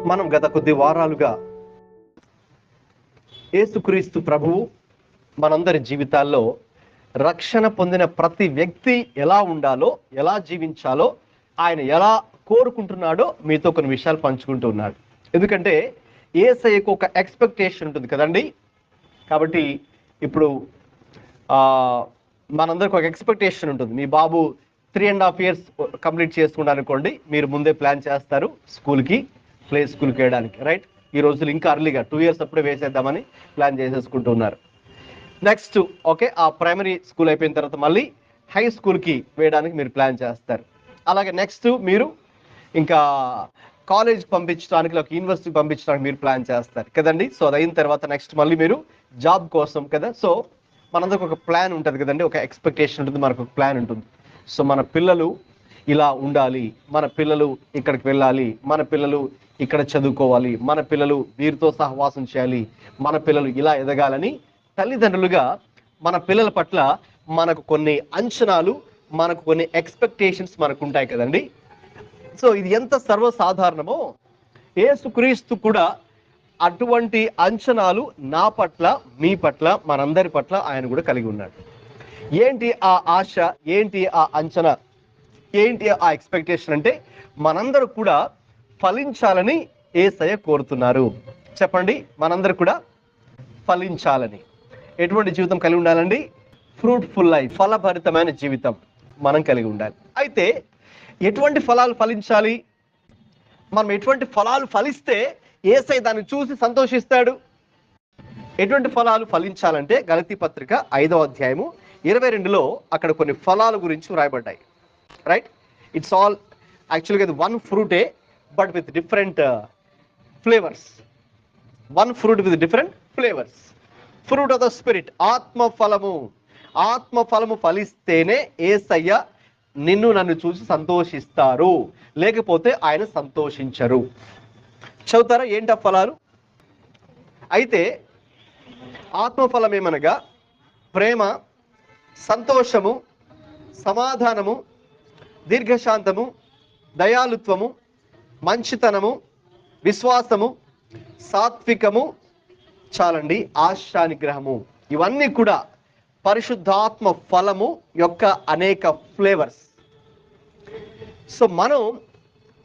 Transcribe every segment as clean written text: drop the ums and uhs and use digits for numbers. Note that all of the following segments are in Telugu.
మనం గత కొద్ది వారాలుగా యేసుక్రీస్తు ప్రభువు మనందరి జీవితాల్లో రక్షణ పొందిన ప్రతి వ్యక్తి ఎలా ఉండాలో, ఎలా జీవించాలో, ఆయన ఎలా కోరుకుంటున్నాడో మీతో కొన్ని విషయాలు పంచుకుంటూ ఉన్నాడు. ఎందుకంటే యేసయ్యకు ఒక ఎక్స్పెక్టేషన్ ఉంటుంది కదండి. కాబట్టి ఇప్పుడు మనందరికి ఒక ఎక్స్పెక్టేషన్ ఉంటుంది. మీ బాబు 3.5 years కంప్లీట్ చేసుకున్నారు అనుకోండి, మీరు ముందే ప్లాన్ చేస్తారు స్కూల్కి, ప్లే స్కూల్కి వేయడానికి, రైట్? ఈ రోజులు ఇంకా అర్లీగా 2 years అప్పుడే వేసేద్దామని ప్లాన్ చేసేసుకుంటున్నారు. నెక్స్ట్ ఓకే, ఆ ప్రైమరీ స్కూల్ అయిపోయిన తర్వాత మళ్ళీ హై స్కూల్కి వేయడానికి మీరు ప్లాన్ చేస్తారు. అలాగే నెక్స్ట్ మీరు ఇంకా కాలేజ్కి పంపించడానికి, లేక యూనివర్సిటీకి పంపించడానికి మీరు ప్లాన్ చేస్తారు కదండి. సో అది అయిన తర్వాత నెక్స్ట్ మళ్ళీ మీరు జాబ్ కోసం కదా. సో మనందరికి ఒక ప్లాన్ ఉంటుంది కదండి, ఒక ఎక్స్పెక్టేషన్ ఉంటుంది, మనకు ఒక ప్లాన్ ఉంటుంది. సో మన పిల్లలు ఇలా ఉండాలి, మన పిల్లలు ఇక్కడికి వెళ్ళాలి, మన పిల్లలు ఇక్కడ చదువుకోవాలి, మన పిల్లలు వీరితో సహవాసం చేయాలి, మన పిల్లలు ఇలా ఎదగాలని తల్లిదండ్రులుగా మన పిల్లల పట్ల మనకు కొన్ని అంచనాలు, మనకు కొన్ని ఎక్స్పెక్టేషన్స్ మనకు ఉంటాయి కదండి. సో ఇది ఎంత సర్వసాధారణమో యేసుక్రీస్తు కూడా అటువంటి అంచనాలు నా పట్ల, మీ పట్ల, మనందరి పట్ల ఆయన కూడా కలిగి ఉన్నాడు. ఏంటి ఆ ఆశ, ఏంటి ఆ అంచనా, ఏంటి ఆ ఎక్స్పెక్టేషన్ అంటే మనందరూ కూడా ఫలించాలని యేసయ్య కోరుతున్నారు. చెప్పండి, మనందరూ కూడా ఫలించాలని. ఎటువంటి జీవితం కలిగి ఉండాలండి? ఫ్రూట్ఫుల్ లైఫ్, ఫలభరితమైన జీవితం మనం కలిగి ఉండాలి. అయితే ఎటువంటి ఫలాలు ఫలించాలి? మనం ఎటువంటి ఫలాలు ఫలిస్తే యేసయ్య దాన్ని చూసి సంతోషిస్తాడు? ఎటువంటి ఫలాలు ఫలించాలంటే గలతీ పత్రిక 5వ అధ్యాయము 22లో అక్కడ కొన్ని ఫలాల గురించి వ్రాయబడ్డాయి, రైట్? ఇట్స్ ఆల్ యాక్చువల్గా ఇది వన్ ఫ్రూటే but with different flavours. One fruit with different flavours. Fruit of the spirit, ఆత్మఫలము. ఆత్మఫలము ఫలిస్తేనే యేసయ్య నిన్ను నన్ను చూసి సంతోషిస్తారు, లేకపోతే ఆయన సంతోషించరు. చదువుతారా ఏంటి ఆ ఫలాలు? అయితే ఆత్మఫలం ఏమనగా ప్రేమ, సంతోషము, సమాధానము, దీర్ఘశాంతము, దయాళుత్వము, మంచితనము, విశ్వాసము, సాత్వికము, చాలండి, ఆశానిగ్రహము. ఇవన్నీ కూడా పరిశుద్ధాత్మ ఫలము యొక్క అనేక ఫ్లేవర్స్. సో మనం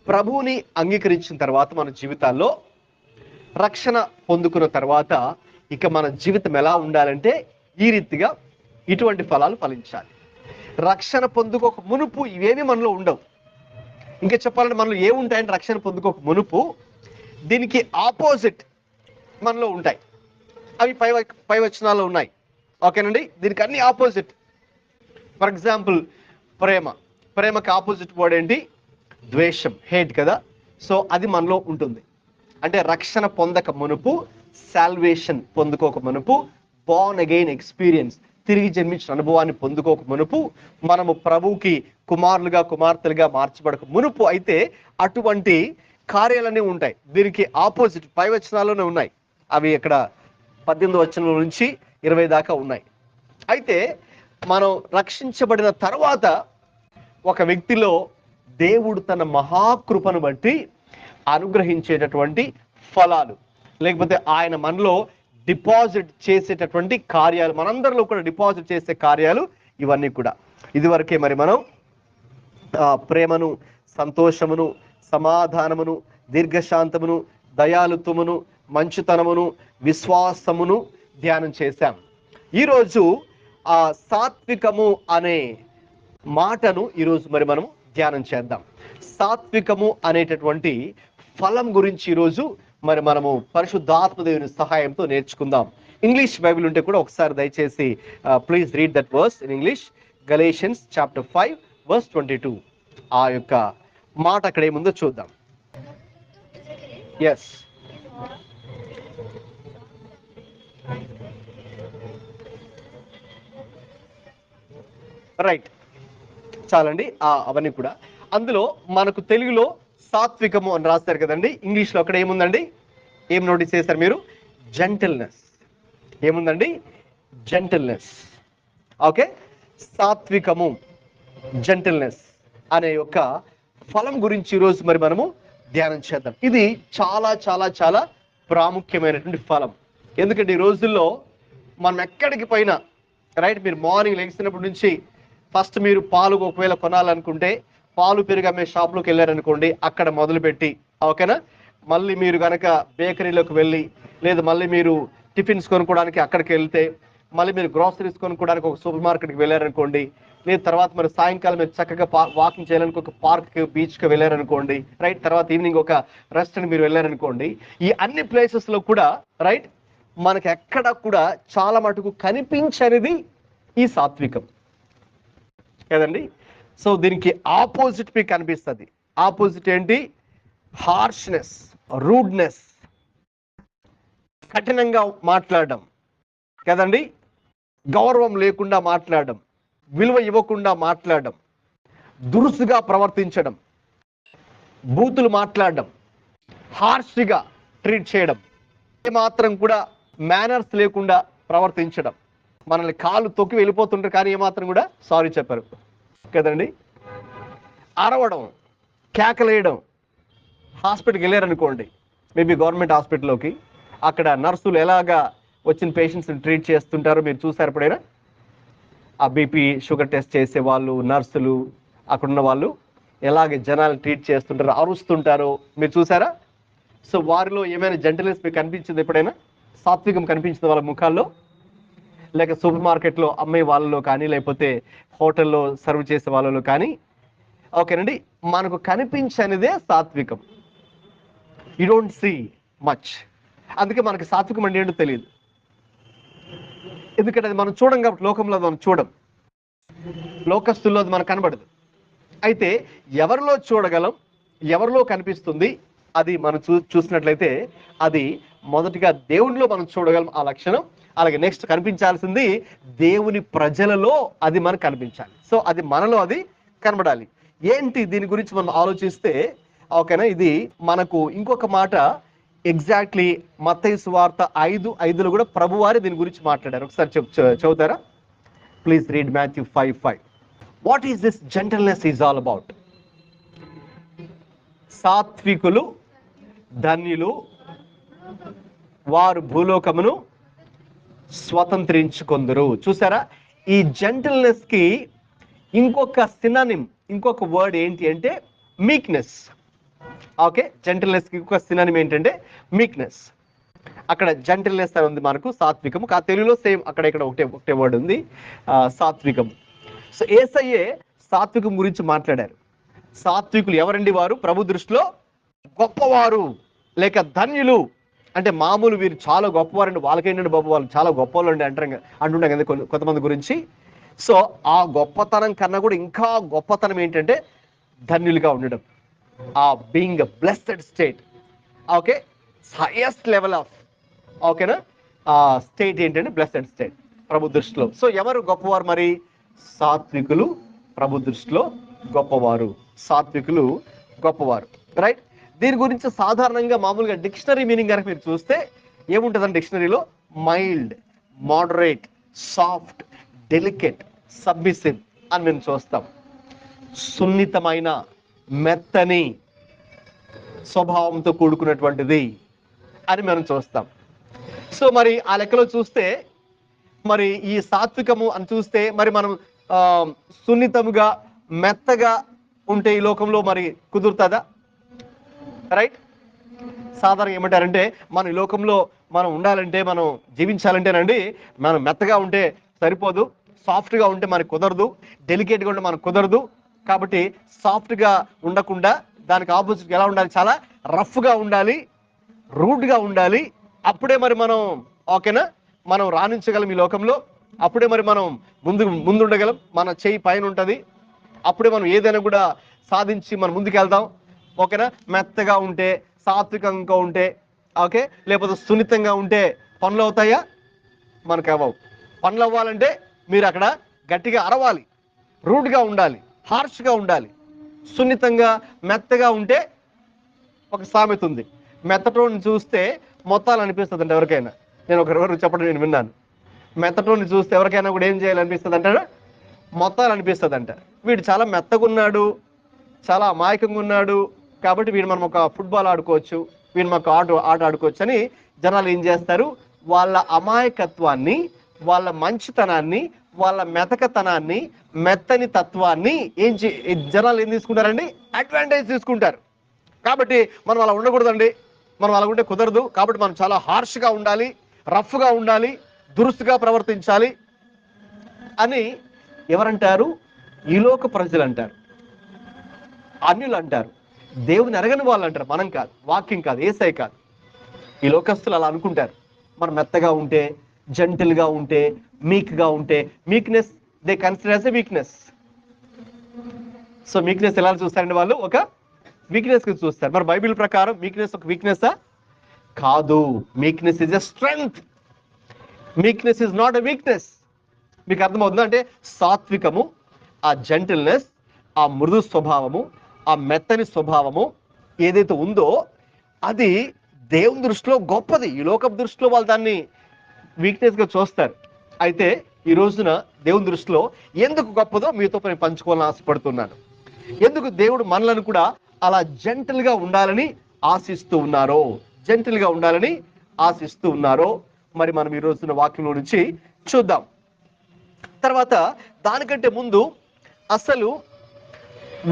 ప్రభువుని అంగీకరించిన తర్వాత మన జీవితాల్లో రక్షణ పొందుకున్న తర్వాత ఇక మన జీవితం ఎలా ఉండాలంటే ఈ రీతిగా ఇటువంటి ఫలాలు ఫలించాలి. రక్షణ పొందుకోక మునుపు ఇవేమీ మనలో ఉండవు. ఇంకా చెప్పాలంటే మనలో ఏముంటాయంటే రక్షణ పొందుకోక మునుపు దీనికి ఆపోజిట్ మనలో ఉంటాయి. అవి పై వచనాల్లో ఉన్నాయి, ఓకేనండి. దీనికి అన్ని ఆపోజిట్. ఫర్ ఎగ్జాంపుల్ ప్రేమ, ప్రేమకి ఆపోజిట్ వర్డ్ ఏంటి? ద్వేషం, హేట్ కదా. సో అది మనలో ఉంటుంది. అంటే రక్షణ పొందక మునుపు, సాల్వేషన్ పొందుకోక మునుపు, బోర్న్ అగైన్ ఎక్స్పీరియన్స్, తిరిగి జన్మించిన అనుభవాన్ని పొందుకోక మునుపు, మనము ప్రభువుకి కుమారులుగా కుమార్తెలుగా మార్చబడక మునుపు అయితే అటువంటి కార్యాలన్నీ ఉంటాయి. దీనికి ఆపోజిట్ పై వచనాల్లోనే ఉన్నాయి. అవి ఇక్కడ 18వ వచనం నుంచి 20 దాకా ఉన్నాయి. అయితే మనం రక్షించబడిన తర్వాత ఒక వ్యక్తిలో దేవుడు తన మహాకృపను బట్టి అనుగ్రహించేటటువంటి ఫలాలు, లేకపోతే ఆయన మనలో డిపాజిట్ చేసేటటువంటి కార్యాలు, మనందరిలో కూడా డిపాజిట్ చేసే కార్యాలు ఇవన్నీ కూడా. ఇదివరకే మరి మనం ప్రేమను, సంతోషమును, సమాధానమును, దీర్ఘశాంతమును, దయాళుత్వమును, మంచితనమును, విశ్వాసమును ధ్యానం చేశాం. ఈరోజు ఆ సాత్వికము అనే మాటను ఈరోజు మరి మనం ధ్యానం చేద్దాం. సాత్వికము అనేటటువంటి ఫలం గురించి ఈరోజు మరి మనము పరిశుద్ధాత్మదేవుని సహాయంతో నేర్చుకుందాం. ఇంగ్లీష్ బైబిల్ ఉంటే కూడా ఒకసారి దయచేసి please read that verse in English. Galatians chapter 5 verse 22. ఆ యొక్క మాట అక్కడ ఏముందో చూద్దాం. ఎస్, రైట్, చాలండి. అవన్నీ కూడా అందులో మనకు తెలుగులో సాత్వికము అని రాస్తారు కదండి. ఇంగ్లీష్లో అక్కడ ఏముందండి? ఏం నోటీస్ చేశారు మీరు? జెంటిల్నెస్. ఏముందండి? జెంటిల్నెస్. ఓకే, సాత్వికము, జెంటిల్నెస్ అనే యొక్క ఫలం గురించి ఈరోజు మరి మనము ధ్యానం చేద్దాం. ఇది చాలా చాలా చాలా ప్రాముఖ్యమైనటువంటి ఫలం. ఎందుకంటే ఈ రోజుల్లో మనం ఎక్కడికి పోయినా, రైట్, మీరు మార్నింగ్ లెగిసినప్పటి నుంచి ఫస్ట్ మీరు పాలు ఒకవేళ కొనాలనుకుంటే పాలు పెరుగు అమ్మే షాప్లోకి వెళ్ళారనుకోండి, అక్కడ మొదలుపెట్టి, ఓకేనా, మళ్ళీ మీరు కనుక బేకరీలోకి వెళ్ళి, లేదు మళ్ళీ మీరు టిఫిన్స్ కొనుక్కోవడానికి అక్కడికి వెళ్తే, మళ్ళీ మీరు గ్రాసరీస్ కొనుక్కోవడానికి ఒక సూపర్ మార్కెట్కి వెళ్ళారనుకోండి, లేదు తర్వాత మరి సాయంకాలం మీరు చక్కగా వాకింగ్ చేయడానికి ఒక పార్క్ బీచ్కి వెళ్ళారనుకోండి, రైట్, తర్వాత ఈవినింగ్ ఒక రెస్టారెంట్ మీరు వెళ్ళారనుకోండి, ఈ అన్ని ప్లేసెస్లో కూడా, రైట్, మనకి ఎక్కడ కూడా చాలా మటుకు కనిపించనిది ఈ సాత్వికం కదండి. సో దీనికి ఆపోజిట్ మీకు కనిపిస్తుంది. ఆపోజిట్ ఏంటి? హార్ష్నెస్, రూడ్నెస్, కఠినంగా మాట్లాడడం కదండి, గౌరవం లేకుండా మాట్లాడడం, విలువ ఇవ్వకుండా మాట్లాడడం, దురుసుగా ప్రవర్తించడం, బూతులు మాట్లాడడం, హార్ష్గా ట్రీట్ చేయడం, ఏమాత్రం కూడా మేనర్స్ లేకుండా ప్రవర్తించడం, మనల్ని కాళ్ళు తొక్కి వెళ్ళిపోతుంటారు కానీ ఏమాత్రం కూడా సారీ చెప్పరు కదండి, అరవడం, కేకలేయడం. హాస్పిటల్కి వెళ్ళారనుకోండి, మేబీ గవర్నమెంట్ హాస్పిటల్లోకి, అక్కడ నర్సులు ఎలాగా వచ్చిన పేషెంట్స్ని ట్రీట్ చేస్తుంటారో మీరు చూసారు ఎప్పుడైనా? ఆ బీపీ షుగర్ టెస్ట్ చేసే వాళ్ళు, నర్సులు, అక్కడున్న వాళ్ళు ఎలాగ జనాలు ట్రీట్ చేస్తుంటారో, అరుస్తుంటారో మీరు చూసారా? సో వారిలో ఏమైనా జెంటిల్నెస్ మీకు కనిపించింది ఎప్పుడైనా? సాత్వికం కనిపించింది వాళ్ళ ముఖాల్లో? లేక సూపర్ మార్కెట్లో అమ్మే వాళ్ళలో కానీ, లేకపోతే హోటల్లో సర్వ్ చేసే వాళ్ళలో కానీ, ఓకేనండి, మనకు కనిపించనిదే సాత్వికం. You don't see much. అందుకే మనకి సాత్వికం అంటే ఏంటో తెలియదు. ఎందుకంటే అది మనం చూడం కాబట్టి, లోకంలో మనం చూడం, లోకస్తుల్లో అది మనకు కనబడదు. అయితే ఎవరిలో చూడగలం, ఎవరిలో కనిపిస్తుంది, అది మనం చూసినట్లయితే అది మొదటిగా దేవునిలో మనం చూడగలం ఆ లక్షణం. అలాగే నెక్స్ట్ కనిపించాల్సింది దేవుని ప్రజలలో అది మనకు కనిపించాలి. సో అది మనలో అది కనబడాలి. ఏంటి దీని గురించి మనం ఆలోచిస్తే, ఓకేనా, ఇది మనకు ఇంకొక మాట ఎగ్జాక్ట్లీ మత్తయి సువార్త 5:5లో కూడా ప్రభువారే దీని గురించి మాట్లాడారు. ఒకసారి చదువుతారా please? Read Matthew 5:5. What is this gentleness is all about? సాత్వికులు ధన్యులు, వారు భూలోకమును స్వతంత్రించుకొందురు. చూసారా? ఈ జెంటల్నెస్ కి ఇంకొక సినానిమ్, ఇంకొక వర్డ్ ఏంటి అంటే మీక్నెస్. ఓకే, జెంటల్నెస్ కి ఇంకొక సినానిమ్ ఏంటంటే మీక్నెస్. అక్కడ జెంటల్నెస్ అని ఉంది మనకు, సాత్వికము. తెలుగులో సేమ్ అక్కడ ఇక్కడ ఒకటే వర్డ్ ఉంది, సాత్వికము. సో యేసయ్యే సాత్వికం గురించి మాట్లాడారు. సాత్వికులు ఎవరండి? వారు ప్రభు దృష్టిలో గొప్పవారు లేక ధన్యులు. అంటే మామూలు వీరు చాలా గొప్పవారండి, వాళ్ళకేంటంటే బాబు వాళ్ళు చాలా గొప్ప వాళ్ళు అండి అంటుంటాం కదా కొంతమంది గురించి. సో ఆ గొప్పతనం కన్నా కూడా ఇంకా గొప్పతనం ఏంటంటే ధన్యులుగా ఉండడం, ఆ being blessed state. Okay, highest level of, ఓకేనా, ఆ స్టేట్ ఏంటంటే బ్లెస్డ్ స్టేట్ ప్రభు దృష్టిలో. సో ఎవరు గొప్పవారు మరి? సాత్వికులు ప్రభు దృష్టిలో గొప్పవారు, సాత్వికులు గొప్పవారు, రైట్. దీని గురించి సాధారణంగా మామూలుగా డిక్షనరీ మీనింగ్ కనుక మీరు చూస్తే ఏముంటుందండి డిక్షనరీలో? Mild, moderate, soft, delicate, submissive అని మేము చూస్తాం. సున్నితమైన, మెత్తని స్వభావంతో కూడుకున్నటువంటిది అని మనం చూస్తాం. సో మరి ఆ లెక్కలో చూస్తే మరి ఈ సాత్వికము అని చూస్తే మరి మనం సున్నితముగా మెత్తగా ఉంటే ఈ లోకంలో మరి కుదురుతుందా? రైట్. సాధారణంగా ఏమంటారంటే మన ఈ లోకంలో మనం ఉండాలంటే, మనం జీవించాలంటేనండి, మనం మెత్తగా ఉంటే సరిపోదు, సాఫ్ట్గా ఉంటే మనకు కుదరదు, డెలికేట్గా ఉంటే మనకు కుదరదు. కాబట్టి సాఫ్ట్గా ఉండకుండా దానికి ఆపోజిట్ ఎలా ఉండాలి? చాలా రఫ్గా ఉండాలి, రూడ్గా ఉండాలి. అప్పుడే మరి మనం ఓకేనా, మనం రాణించగలం ఈ లోకంలో. అప్పుడే మరి మనం ముందు ఉండగలం, మన చేయి పైన ఉంటుంది. అప్పుడే మనం ఏదైనా కూడా సాధించి మనం ముందుకు వెళ్దాం. ఓకేనా? మెత్తగా ఉంటే, సాత్వికంగా ఉంటే, ఓకే, లేకపోతే సున్నితంగా ఉంటే పనులు అవుతాయా? మనకు అవ్వవు. పనులు అవ్వాలంటే మీరు అక్కడ గట్టిగా అరవాలి, రూడ్గా ఉండాలి, హార్ష్గా ఉండాలి. సున్నితంగా మెత్తగా ఉంటే ఒక సామెత ఉంది, మెత్తటోని చూస్తే మొత్తాలు అనిపిస్తుంది అంటే ఎవరికైనా. నేను ఒకరు చెప్పడం నేను విన్నాను, మెత్తటోని చూస్తే ఎవరికైనా కూడా ఏం చేయాలనిపిస్తుంది అంటారా? మొత్తాలు అనిపిస్తుంది అంట. వీడు చాలా మెత్తగా ఉన్నాడు, చాలా అమాయకంగా ఉన్నాడు, కాబట్టి వీడు మనం ఒక ఫుట్బాల్ ఆడుకోవచ్చు, వీడు మాకు ఆట ఆడుకోవచ్చు అని జనాలు ఏం చేస్తారు, వాళ్ళ అమాయకత్వాన్ని, వాళ్ళ మంచితనాన్ని, వాళ్ళ మెతకతనాన్ని, మెత్తని తత్వాన్ని జనాలు ఏం తీసుకుంటారండి, అడ్వాంటేజ్ తీసుకుంటారు. కాబట్టి మనం అలా ఉండకూడదండి, మనం అలా ఉంటే కుదరదు. కాబట్టి మనం చాలా హార్ష్గా ఉండాలి, రఫ్గా ఉండాలి, దురుసుగా ప్రవర్తించాలి అని ఎవరంటారు? ఈ లోక ప్రజలు అంటారు, అన్యులు అంటారు, దేవుని ఎరగని వాళ్ళు అంటారు. మనం కాదు, వాక్యం కాదు, యేసయ్య కాదు. ఈ లోకస్తులు అలా అనుకుంటారు. మనం మెత్తగా ఉంటే, జెంటిల్గా ఉంటే, మీక్గా ఉంటే, meekness they consider as a weakness. So weakness ఎలా చూస్తారండి వాళ్ళు? ఒక వీక్నెస్ కి చూస్తారు. మరి బైబిల్ ప్రకారం వీక్నెస్ ఒక వీక్నెస్సా? కాదు. Weakness is a strength. Weakness is not a weakness. మీకు అర్థమవుతుందా? అంటే సాత్వికము, ఆ జెంటిల్నెస్, ఆ మృదు స్వభావము, ఆ మెత్తని స్వభావము ఏదైతే ఉందో అది దేవుని దృష్టిలో గొప్పది. ఈ లోకపు దృష్టిలో వాళ్ళు దాన్ని వీక్నెస్ గా చూస్తారు. అయితే ఈ రోజున దేవుని దృష్టిలో ఎందుకు గొప్పదో మీతో నేను పంచుకోవాలని ఆశపడుతున్నాను. ఎందుకు దేవుడు మనలను కూడా అలా జెంటిల్ గా ఉండాలని ఆశిస్తూ ఉన్నారో, జెంటిల్ గా ఉండాలని ఆశిస్తూ ఉన్నారో మరి మనం ఈ రోజున వాక్యంలో నుంచి చూద్దాం. తర్వాత దానికంటే ముందు అసలు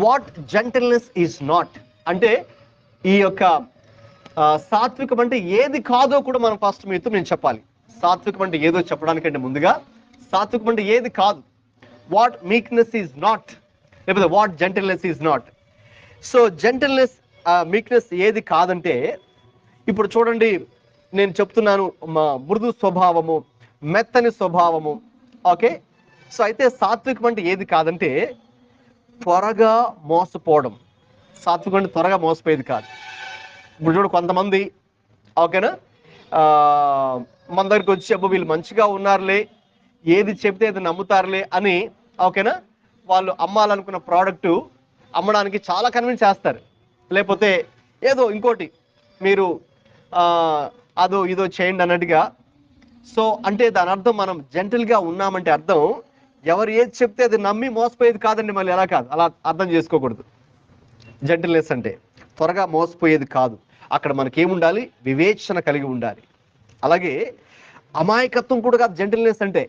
వాట్ జెంటిల్నెస్ ఈజ్ నాట్ అంటే, ఈ యొక్క సాత్వికం అంటే ఏది కాదో కూడా మనం ఫస్ట్ మీతో నేను చెప్పాలి. సాత్వికం అంటే ఏదో చెప్పడానికంటే ముందుగా సాత్వికం అంటే ఏది కాదు, వాట్ మీక్నెస్ ఈజ్ నాట్, లేకపోతే what gentleness is not. So gentleness, meekness ఏది కాదంటే, ఇప్పుడు చూడండి నేను చెప్తున్నాను, మృదు స్వభావము, మెత్తని స్వభావము. ఓకే, సో అయితే సాత్వికం అంటే ఏది కాదంటే త్వరగా మోసపోవడం. సాత్వికం అంటే త్వరగా మోసపోయేది కాదు. ఇప్పుడు చూడు కొంతమంది, ఓకేనా, మన దగ్గరికి వచ్చి అబ్బో వీళ్ళు మంచిగా ఉన్నారులే, ఏది చెప్తే అది నమ్ముతారులే అని, ఓకేనా, వాళ్ళు అమ్మాలనుకున్న ప్రోడక్ట్ అమ్మడానికి చాలా కన్విన్స్ చేస్తారు. లేకపోతే ఏదో ఇంకోటి మీరు అదో ఇదో చేయండి అన్నట్టుగా. సో అంటే దాని అర్థం మనం జెంటిల్గా ఉన్నామంటే అర్థం ఎవరు ఏది చెప్తే అది నమ్మి మోసపోయేది కాదండి. మళ్ళీ ఎలా కాదు, అలా అర్థం చేసుకోకూడదు. జెంటిల్నెస్ అంటే త్వరగా మోసపోయేది కాదు. అక్కడ మనకేముండాలి? వివేచన కలిగి ఉండాలి. అలాగే అమాయకత్వం కూడా కాదు జెంటిల్నెస్ అంటే.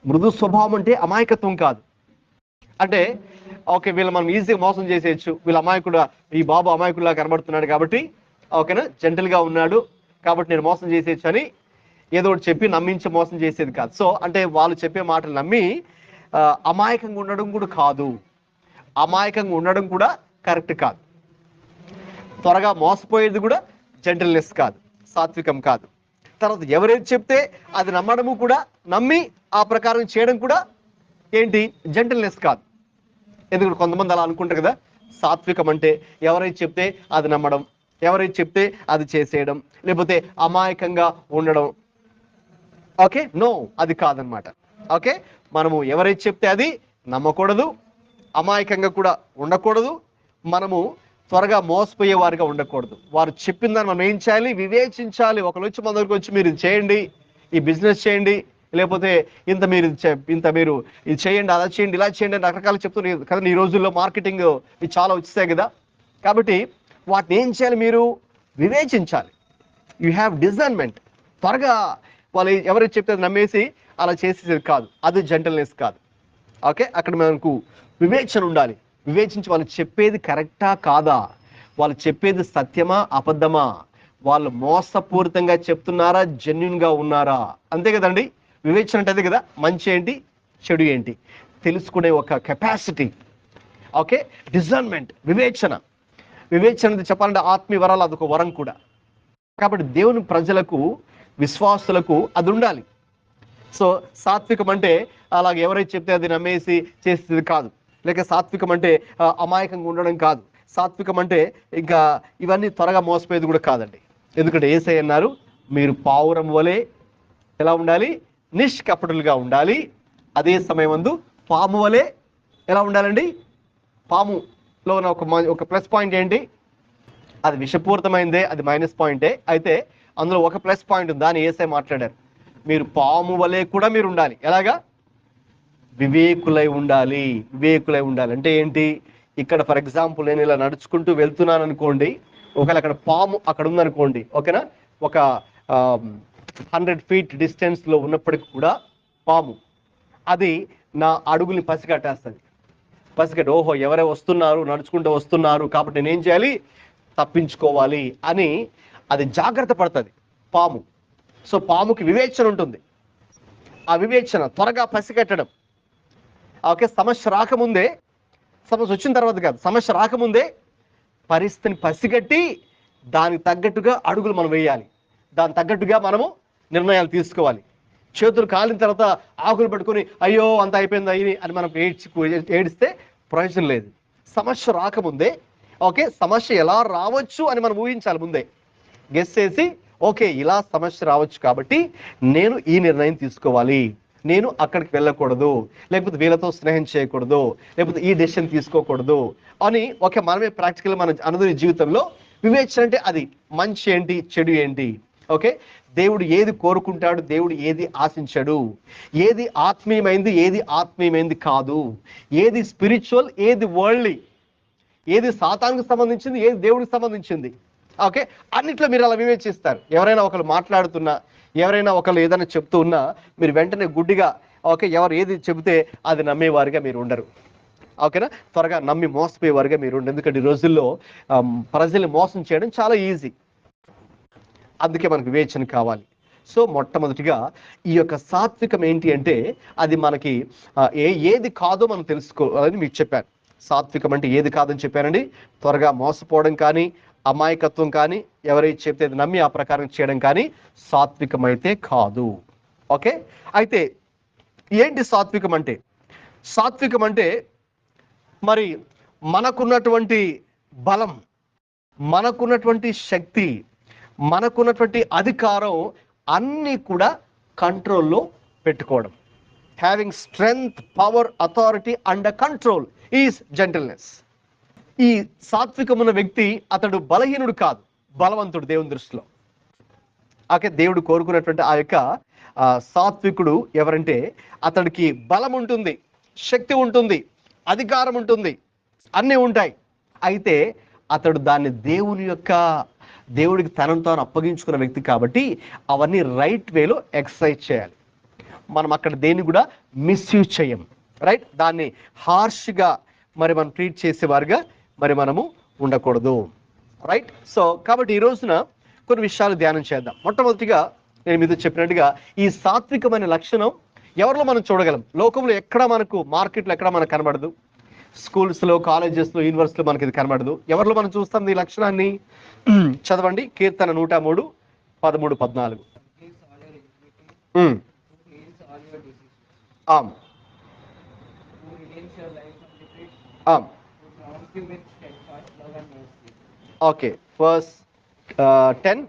మృదు స్వభావం అంటే అమాయకత్వం కాదు. అంటే ఓకే వీళ్ళు మనం ఈజీగా మోసం చేసేయచ్చు, వీళ్ళ అమాయకుడు, ఈ బాబు అమాయకుడిలా కనబడుతున్నాడు కాబట్టి ఓకేనా జెంటిల్గా ఉన్నాడు కాబట్టి నేను మోసం చేసేయచ్చు అని ఏదో ఒకటి చెప్పి నమ్మించి మోసం చేసేది కాదు. సో అంటే వాళ్ళు చెప్పే మాటలు నమ్మి అమాయకంగా ఉండడం కూడా కాదు, అమాయకంగా ఉండడం కూడా కరెక్ట్ కాదు. త్వరగా మోసపోయేది కూడా జెంటిల్నెస్ కాదు, సాత్వికం కాదు. తర్వాత ఎవరేది చెప్తే అది నమ్మడము కూడా, నమ్మి ఆ ప్రకారం చేయడం కూడా ఏంటి? జెంటిల్నెస్ కాదు. ఎందుకంటే కొంతమంది అలా అనుకుంటారు కదా, సాత్వికం అంటే ఎవరైతే చెప్తే అది నమ్మడం, ఎవరైతే చెప్తే అది చేసేయడం, లేకపోతే అమాయకంగా ఉండడం. ఓకే, నో, అది కాదనమాట. ఓకే, మనము ఎవరైతే చెప్తే అది నమ్మకూడదు, అమాయకంగా కూడా ఉండకూడదు, మనము త్వరగా మోసపోయే వారిగా ఉండకూడదు. వారు చెప్పిన దాన్ని మనం ఏం చేయాలి? వివేచించాలి. ఒకరు వచ్చి మన దగ్గరకు వచ్చి మీరు ఇది చేయండి, ఈ బిజినెస్ చేయండి, లేకపోతే ఇంత మీరు ఇది చేయండి, అలా చేయండి, ఇలా చేయండి అని రకరకాలు చెప్తున్నారు కదా. ఈ రోజుల్లో మార్కెటింగ్ ఇది చాలా వచ్చేసాయి కదా. కాబట్టి వాటిని ఏం చేయాలి? మీరు వివేచించాలి. You have discernment. త్వరగా వాళ్ళు ఎవరైతే చెప్తే నమ్మేసి అలా చేసేది కాదు, అది జెంటిల్నెస్ కాదు. ఓకే, అక్కడ మనకు వివేచన ఉండాలి. వివేచించి వాళ్ళు చెప్పేది కరెక్టా కాదా, వాళ్ళు చెప్పేది సత్యమా అబద్ధమా, వాళ్ళు మోసపూరితంగా చెప్తున్నారా, జెన్యున్గా ఉన్నారా, అంతే కదండి. వివేచన అంటే అదే కదా, మంచి ఏంటి చెడు ఏంటి తెలుసుకునే ఒక కెపాసిటీ. ఓకే, డిజర్న్మెంట్, వివేచన. వివేచన చెప్పాలంటే ఆత్మీయ వరాలు, అదొక వరం కూడా. కాబట్టి దేవుని ప్రజలకు, విశ్వాసులకు అది ఉండాలి. సో సాత్వికం అంటే అలాగే ఎవరైతే చెప్తే అది నమ్మేసి చేసేది కాదు, లేక సాత్వికం అంటే అమాయకంగా ఉండడం కాదు. సాత్వికం అంటే ఇంకా ఇవన్నీ త్వరగా మోసపోయేది కూడా కాదండి. ఎందుకంటే యేసయ్య అన్నారు, మీరు పావురం వలె ఎలా ఉండాలి? నిష్కపటులుగా ఉండాలి. అదే సమయమందు పాము వలె ఎలా ఉండాలండి? పాములో ఉన్న ఒక ప్లస్ పాయింట్ ఏంటి? అది విషపూరితమైందే, అది మైనస్ పాయింటే. అయితే అందులో ఒక ప్లస్ పాయింట్ ఉంది, దాన్ని యేసయ్య మాట్లాడారు. మీరు పాము వలె కూడా మీరు ఉండాలి. ఎలాగా? వివేకులై ఉండాలి. వివేకులై ఉండాలి అంటే ఏంటి? ఇక్కడ ఫర్ ఎగ్జాంపుల్ నేను ఇలా నడుచుకుంటూ వెళ్తున్నాను అనుకోండి, ఒకవేళ అక్కడ పాము అక్కడ ఉందనుకోండి, ఓకేనా, ఒక 100 feet డిస్టెన్స్లో ఉన్నప్పటికీ కూడా పాము అది నా అడుగుని పసిగట్టేస్తుంది. పసిగట్టి ఓహో ఎవరో వస్తున్నారు, నడుచుకుంటూ వస్తున్నారు, కాబట్టి నేనేం చేయాలి, తప్పించుకోవాలి అని అది జాగ్రత్త పడుతుంది పాము. సో పాముకి వివేచన ఉంటుంది. ఆ వివేచన త్వరగా పసిగట్టడం, ఓకే, సమస్య రాకముందే, సమస్య వచ్చిన తర్వాత కాదు, సమస్య రాకముందే పరిస్థితిని పసిగట్టి దానికి తగ్గట్టుగా అడుగులు మనం వేయాలి, దానికి తగ్గట్టుగా మనము నిర్ణయాలు తీసుకోవాలి. చేతులు కాలిన తర్వాత ఆకులు పట్టుకొని అయ్యో అంత అయిపోయింది అయ్యి అని మనం ఏడిస్తే ప్రయోజనం లేదు. సమస్య రాకముందే, ఓకే, సమస్య ఎలా రావచ్చు అని మనం ఊహించాలి, ముందే గెస్ చేసి ఓకే ఇలా సమస్య రావచ్చు కాబట్టి నేను ఈ నిర్ణయం తీసుకోవాలి, నేను అక్కడికి వెళ్ళకూడదు, లేకపోతే వీళ్ళతో స్నేహం చేయకూడదు, లేకపోతే ఈ డెసిషన్ తీసుకోకూడదు అని ఓకే మనమే ప్రాక్టికల్ మన అనుదిన జీవితంలో వివేచన అంటే అది మంచి ఏంటి చెడు ఏంటి, ఓకే, దేవుడు ఏది కోరుకుంటాడు, దేవుడు ఏది ఆశించాడు, ఏది ఆత్మీయమైంది ఏది ఆత్మీయమైంది కాదు, ఏది స్పిరిచువల్ ఏది వరల్డ్లీ, ఏది సాతానికి సంబంధించింది ఏది దేవుడికి సంబంధించింది, ఓకే, అన్నిట్లో మీరు అలా వివేచిస్తారు. ఎవరైనా ఒకరు మాట్లాడుతున్నా, ఎవరైనా ఒకరు ఏదైనా చెప్తూ ఉన్నా మీరు వెంటనే గుడ్డిగా ఓకే ఎవరు ఏది చెబితే అది నమ్మేవారుగా మీరు ఉండరు, ఓకేనా, త్వరగా నమ్మి మోసపోయేవారుగా మీరు ఉండరు. ఎందుకంటే ఈ రోజుల్లో ప్రజల్ని మోసం చేయడం చాలా ఈజీ, అందుకే మనకు వివేచన కావాలి. సో మొట్టమొదటిగా ఈ యొక్క సాత్వికం ఏంటి అంటే అది మనకి ఏది కాదో మనం తెలుసుకోవాలని మీకు చెప్పాను. సాత్వికం అంటే ఏది కాదని చెప్పానండి, త్వరగా మోసపోవడం కానీ, అమాయకత్వం కానీ, ఎవరైతే చెప్తే నమ్మి ఆ ప్రకారం చేయడం కానీ సాత్వికం అయితే కాదు. ఓకే, అయితే ఏంటి సాత్వికం అంటే? సాత్వికం అంటే మరి మనకున్నటువంటి బలం, మనకున్నటువంటి శక్తి, మనకున్నటువంటి అధికారం అన్నీ కూడా కంట్రోల్లో పెట్టుకోవడం. Having strength, power, authority under control is gentleness. ఈ సాత్వికమున్న వ్యక్తి అతడు బలహీనుడు కాదు, బలవంతుడు దేవుని దృష్టిలో. ఓకే, దేవుడు కోరుకున్నటువంటి ఆ యొక్క సాత్వికుడు ఎవరంటే అతడికి బలం ఉంటుంది, శక్తి ఉంటుంది, అధికారం ఉంటుంది, అన్నీ ఉంటాయి. అయితే అతడు దాన్ని దేవుడికి తనను తాను అప్పగించుకున్న వ్యక్తి కాబట్టి అవన్నీ రైట్ వేలో ఎక్సర్సైజ్ చేయాలి. మనం అక్కడ దేన్ని కూడా మిస్యూజ్ చేయం, రైట్, దాన్ని హార్ష్గా మరి మనం ట్రీట్ చేసేవారుగా మరి మనము ఉండకూడదు, రైట్. సో కాబట్టి ఈ రోజున కొన్ని విషయాలు ధ్యానం చేద్దాం. మొట్టమొదటిగా నేను మీతో చెప్పినట్టుగా ఈ సాత్వికమైన లక్షణం ఎవరిలో మనం చూడగలం? లోకంలో ఎక్కడ మనకు, మార్కెట్లో ఎక్కడ మనకు కనబడదు, స్కూల్స్లో, కాలేజెస్లో, యూనివర్సిటీలో మనకి ఇది కనబడదు. ఎవరిలో మనం చూస్తాం ఈ లక్షణాన్ని? చదవండి, కీర్తన 103, 13, 14. Okay, verse 10.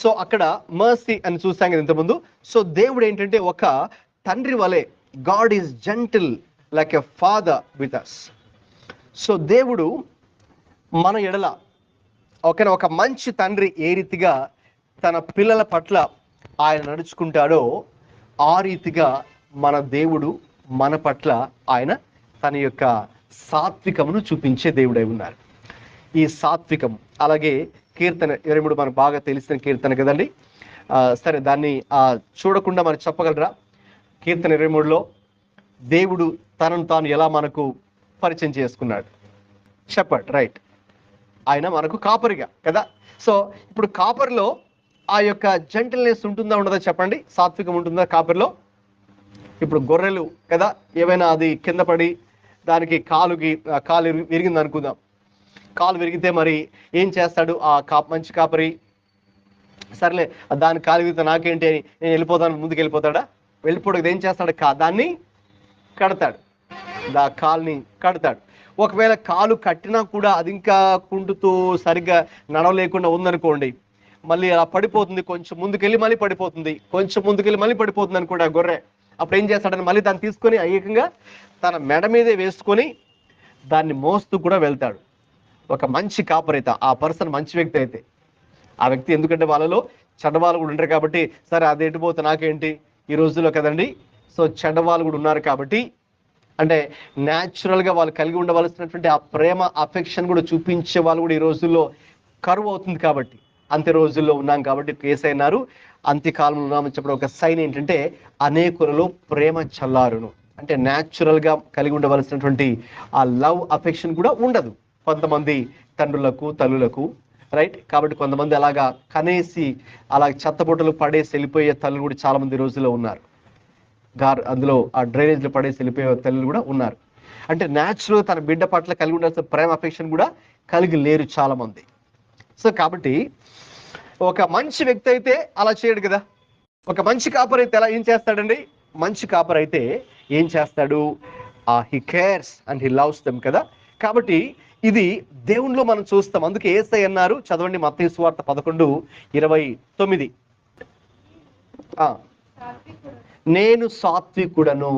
సో అక్కడ మర్సీ అని చూసాం కదా ఇంతకుముందు. సో దేవుడు ఏంటంటే ఒక తండ్రి వలె, God is gentle like a father with us. So దేవుడు మన ఎడల ఓకేనా ఒక మంచి తండ్రి ఏ రీతిగా తన పిల్లల పట్ల ఆయన నడుచుకుంటాడో ఆ రీతిగా మన దేవుడు మన పట్ల ఆయన తన యొక్క సాత్వికమును చూపించే దేవుడై ఉన్నారు. ఈ సాత్వికం అలాగే కీర్తన 23 మనకు బాగా తెలిసిన కీర్తన కదండి. సరే, దాన్ని చూడకుండా మనం చెప్పగలరా? కీర్తన 23లో దేవుడు తనను తాను ఎలా మనకు పరిచయం చేసుకున్నాడు చెప్పండి. రైట్, ఆయన మనకు కాపరిగా కదా. సో ఇప్పుడు కాపరిలో ఆ యొక్క జెంటిల్నెస్ ఉంటుందా ఉండదా చెప్పండి? సాత్వికం ఉంటుందా కాపరిలో? ఇప్పుడు గొర్రెలు కదా, ఏమైనా అది కింద పడి దానికి కాలు విరిగింది అనుకుందాం. కాలు విరిగితే మరి ఏం చేస్తాడు ఆ మంచి కాపరి? సర్లే దాని కాలు విరిగితే నాకేంటి అని నేను వెళ్ళిపోతాను, ముందుకు వెళ్ళిపోతాడా? వెళ్ళిపోవడానికి ఏం చేస్తాడు? దాన్ని కడతాడు, కాలుని కడతాడు. ఒకవేళ కాలు కట్టినా కూడా అది ఇంకా కుంటుతూ సరిగ్గా నడవలేకుండా ఉందనుకోండి, మళ్ళీ అలా పడిపోతుంది, కొంచెం ముందుకెళ్ళి మళ్ళీ పడిపోతుంది, కొంచెం ముందుకెళ్ళి మళ్ళీ పడిపోతుంది అనుకోండి ఆ గొర్రె. అప్పుడు ఏం చేస్తాడని మళ్ళీ దాన్ని తీసుకొని ఏకంగా తన మెడ మీదే వేసుకొని దాన్ని మోస్తూ కూడా వెళ్తాడు. ఒక మంచి కాపరైతే, ఆ పర్సన్ మంచి వ్యక్తి అయితే, ఆ వ్యక్తి ఎందుకంటే వాళ్ళలో చెడ్డవాళ్ళు కూడా ఉంటారు కాబట్టి సరే అది ఎటుపోతే నాకేంటి ఈ రోజుల్లో కదండి. సో చెడ్డవాళ్ళు కూడా ఉన్నారు కాబట్టి, అంటే న్యాచురల్గా వాళ్ళు కలిగి ఉండవలసినటువంటి ఆ ప్రేమ అఫెక్షన్ కూడా చూపించే వాళ్ళు కూడా ఈ రోజుల్లో కరువు అవుతుంది. కాబట్టి అంత్య రోజుల్లో ఉన్నాం కాబట్టి యేసయ్య అంత్యకాలంలో ఉన్నామని చెప్పడం ఒక సైన్ ఏంటంటే అనేకులలో ప్రేమ చల్లారును. అంటే న్యాచురల్గా కలిగి ఉండవలసినటువంటి ఆ లవ్ అఫెక్షన్ కూడా ఉండదు కొంతమంది తండ్రులకు తల్లులకు, రైట్. కాబట్టి కొంతమంది అలాగా కనేసి అలా చెత్తబొట్టలు పడేసి వెళ్ళిపోయే తల్లులు కూడా చాలా మంది రోజుల్లో ఉన్నారు. అందులో ఆ డ్రైనేజ్లో పడేసి వెళ్ళిపోయే తల్లులు కూడా ఉన్నారు. అంటే న్యాచురల్ తన బిడ్డ పట్ల కలిగి ఉండాల్సిన ప్రేమ అఫెక్షన్ కూడా కలిగి లేరు చాలా మంది. సో కాబట్టి ఒక మంచి వ్యక్తి అయితే అలా చేయడు కదా. ఒక మంచి కాపర్ అయితే ఏం చేస్తాడండి? మంచి కాపర్ అయితే ఏం చేస్తాడు? He cares and he loves them కదా. కాబట్టి ఇది దేవునిలో మనం చూస్తాం. అందుకే యేసయ్య అన్నారు, చదవండి మత్తయి సువార్త 11:29. నేను సాత్వికుడను,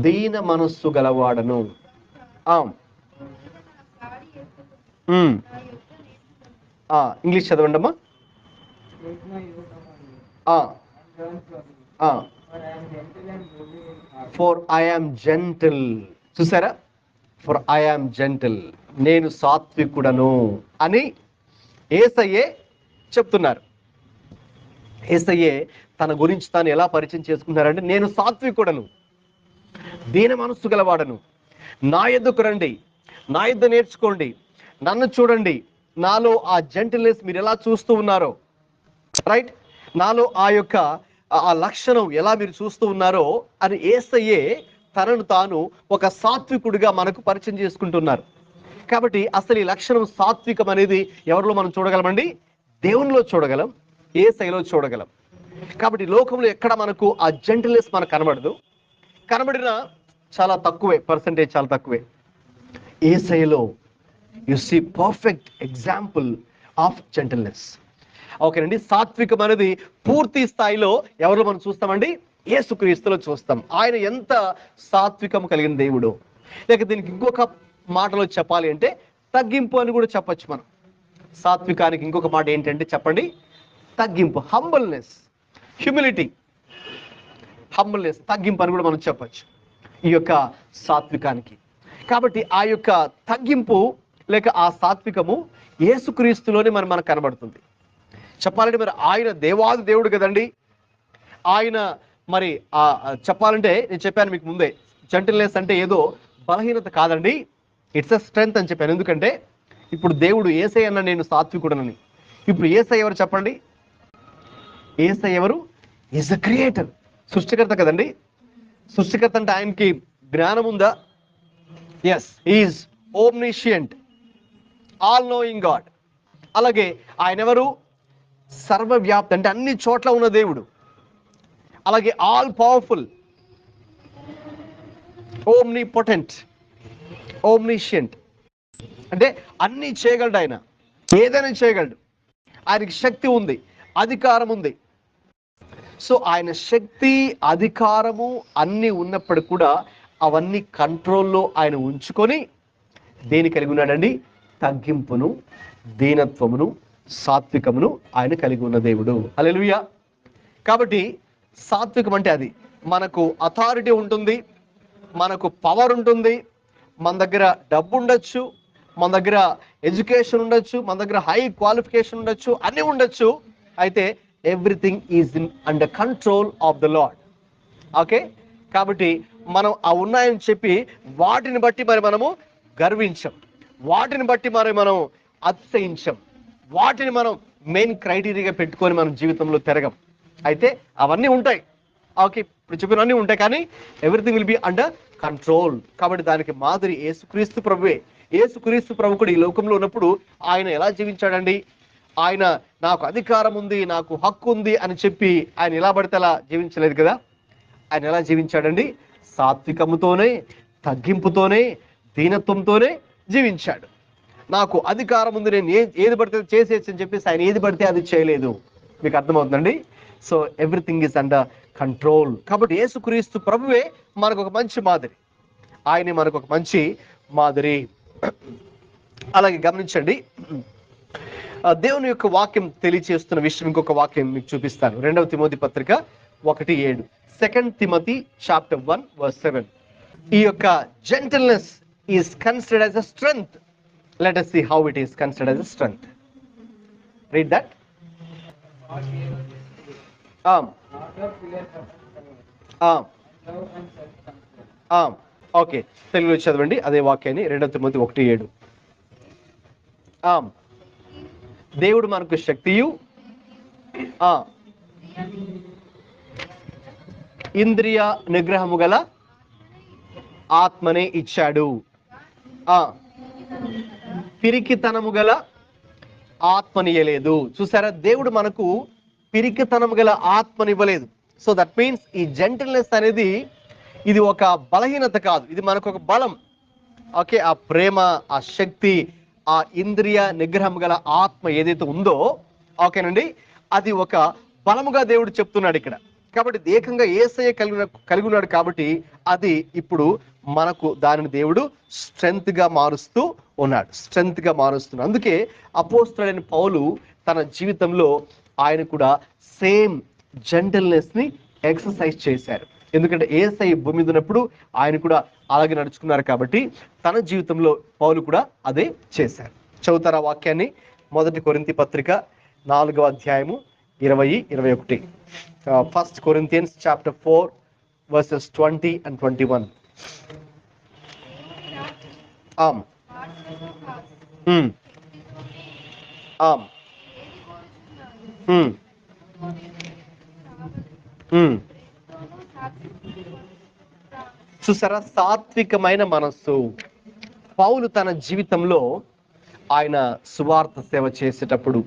దీన మనస్సు గలవాడను. ఇంగ్లీష్ చదవండి అమ్మా. For I am gentle. చూసారా? ఫర్ ఐ యామ్ జెంటిల్, నేను సాత్వికుడను అని యేసయ్యే చెప్తున్నారు. యేసయ్యే తన గురించి తాను ఎలా పరిచయం చేసుకుంటున్నారంటే, నేను సాత్వికుడను, దీన మనస్సు గలవాడను, నా యొద్దకు రండి, నా యొద్ద నేర్చుకోండి, నన్ను చూడండి, నాలో ఆ జెంటిల్నెస్ మీరు ఎలా చూస్తూ ఉన్నారో, రైట్, నాలో ఆ యొక్క ఆ లక్షణం ఎలా మీరు చూస్తూ ఉన్నారో అని యేసయ్యే తనను తాను ఒక సాత్వికుడిగా మనకు పరిచయం చేసుకుంటున్నారు. కాబట్టి అసలు ఈ లక్షణం సాత్వికం అనేది ఎవరిలో మనం చూడగలమండి? దేవునిలో చూడగలం, యేసయ్యలో చూడగలం. కాబట్టి లోకంలో ఎక్కడ మనకు ఆ జెంటిల్నెస్ మనకు కనబడదు. కనబడిన చాలా తక్కువే, పర్సంటేజ్ చాలా తక్కువే. యేసయ్యలో you see perfect example of gentleness. ఓకేనండి. సాత్వికం అనేది పూర్తి స్థాయిలో ఎవరిలో మనం చూస్తామండి? యేసుక్రీస్తులో చూస్తాం. ఆయన ఎంత సాత్వికం కలిగిన దేవుడు. లేక దీనికి ఇంకొక మాటలో చెప్పాలి అంటే తగ్గింపు అని కూడా చెప్పచ్చు మనం. సాత్వికానికి ఇంకొక మాట ఏంటంటే చెప్పండి, తగ్గింపు, హంబల్నెస్, హ్యూమిలిటీ, హంబల్నెస్, తగ్గింపు అని కూడా మనం చెప్పచ్చు ఈ యొక్క సాత్వికానికి. కాబట్టి ఆ యొక్క తగ్గింపు లేక ఆ సాత్వికము యేసుక్రీస్తులోనే మనకు కనబడుతుంది. చెప్పాలంటే మరి ఆయన దేవాది దేవుడు కదండి. ఆయన మరి చెప్పాలంటే నేను చెప్పాను మీకు ముందే, జెంటిల్నెస్ అంటే ఏదో బలహీనత కాదండి, ఇట్స్ అ స్ట్రెంగ్త్ అని చెప్పాను. ఎందుకంటే ఇప్పుడు దేవుడు యేసయ్య అన్న నేను సాత్వికుడనని. ఇప్పుడు యేసయ్య ఎవరు చెప్పండి? యేసయ్య ఎవరు? ఈజ్ అ క్రియేటర్, సృష్టికర్త కదండి. సృష్టికర్త అంటే ఆయనకి జ్ఞానం ఉందా? Yes, is omniscient, all knowing God. అలాగే ఆయన ఎవరు? సర్వవ్యాప్తి, అంటే అన్ని చోట్ల ఉన్న దేవుడు. అలాగే ఆల్ పవర్ఫుల్, ఓమ్నిపోటెంట్, ఓమ్నిషియంట్, అంటే అన్ని చేయగలడు. ఆయన ఏదైనా చేయగలడు. ఆయనకి శక్తి ఉంది, అధికారం ఉంది. సో ఆయన శక్తి, అధికారము అన్నీ ఉన్నప్పటికీ కూడా అవన్నీ కంట్రోల్లో ఆయన ఉంచుకొని దేని కలిగి ఉన్నాడండి? తగ్గింపును, దీనత్వమును, సాత్వికమును ఆయన కలిగి ఉన్న దేవుడు. హల్లెలూయా. కాబట్టి సాత్వికం అంటే అది. మనకు అథారిటీ ఉంటుంది, మనకు పవర్ ఉంటుంది, మన దగ్గర డబ్బు ఉండొచ్చు, మన దగ్గర ఎడ్యుకేషన్ ఉండొచ్చు, మన దగ్గర హై క్వాలిఫికేషన్ ఉండొచ్చు, అన్నీ ఉండొచ్చు. అయితే everything is in under control of the lord. Okay. కాబట్టి మనం ఆ ఉన్నాయని చెప్పి వాటిని బట్టి మరి మనము గర్వించం, వాటిని బట్టి మరి మనం అతిశయించం, వాటిని మనం మెయిన్ క్రైటీరియాగా పెట్టుకొని మనం జీవితంలో తిరగం. అయితే అవన్నీ ఉంటాయి, ఓకే, ఇప్పుడు చెప్పినవన్నీ ఉంటాయి, కానీ everything will be under control. కాబట్టి దానికి మాదిరి యేసుక్రీస్తు ప్రభువే. యేసుక్రీస్తు ప్రభు కూడా ఈ లోకంలో ఉన్నప్పుడు ఆయన ఎలా జీవించాడండి? ఆయన నాకు అధికారం ఉంది, నాకు హక్కు ఉంది అని చెప్పి ఆయన ఎలా పడితే అలా జీవించలేదు కదా. ఆయన ఎలా జీవించాడండి? సాత్వికముతోనే, తగ్గింపుతోనే, దీనత్వంతోనే జీవించాడు. నాకు అధికారం ఉంది, నేను ఏది పడితే చేసేసి అని చెప్పేసి ఆయన ఏది పడితే అది చేయలేదు. మీకు అర్థమవుతుందండి? So everything is under control. కాబట్టి యేసుక్రీస్తు ప్రభువే మనకు ఒక మంచి మాదిరి, ఆయనే మనకు ఒక మంచి మాదిరి. అలాగే గమనించండి, దేవుని యొక్క వాక్యం తెలియచేస్తున్న విషయం ఇంకొక వాక్యం మీకు చూపిస్తాను. 2 తిమోతి పత్రిక 1:7. 2 Timothy chapter 1 verse 7. ఈ యొక్క gentleness is considered as a strength. Let us see how it is considered as a strength. Read that. Okay, తెలుగులో చదవండి అదే వాక్యాన్ని. 2 తిమోతి 1:7. దేవుడు మనకు శక్తియు ఇంద్రియ నిగ్రహము గల ఆత్మనే ఇచ్చాడు. పిరికితనము గల ఆత్మనియలేదు. చూసారా, దేవుడు మనకు పిరికితనము గల ఆత్మనివ్వలేదు. సో దట్ మీన్స్ ఈ జెంటిల్నెస్ అనేది ఇది ఒక బలహీనత కాదు, ఇది మనకు ఒక బలం. ఓకే, ఆ ప్రేమ, ఆ శక్తి, ఆ ఇంద్రియ నిగ్రహం గల ఆత్మ ఏదైతే ఉందో, ఓకేనండి, అది ఒక బలముగా దేవుడు చెప్తున్నాడు ఇక్కడ. కాబట్టి ఏకంగా యేసయ్య కలిగి ఉన్నాడు కాబట్టి అది ఇప్పుడు మనకు దానిని దేవుడు స్ట్రెంగ్త్ గా మారుస్తూ ఉన్నాడు, స్ట్రెంగ్త్ గా మారుస్తున్నాడు. అందుకే అపోస్తలుడైన పౌలు తన జీవితంలో ఆయన కూడా సేమ్ జెంటిల్నెస్ ని ఎక్సర్సైజ్ చేశారు. ఎందుకంటే యేసయ్య భూమి మీద ఉన్నప్పుడు ఆయన కూడా అలాగే నడుచుకున్నారు కాబట్టి తన జీవితంలో పౌలు కూడా అదే చేశారు. చదువుతారా వాక్యాన్ని? 1 కొరింథీ పత్రిక 4వ అధ్యాయము 20-21. 1 Corinthians chapter 4 verses 20 and 21. చూసారా, సాత్వికమైన మనస్సు. పౌలు తన జీవితంలో ఆయన సువార్త సేవ చేసేటప్పుడు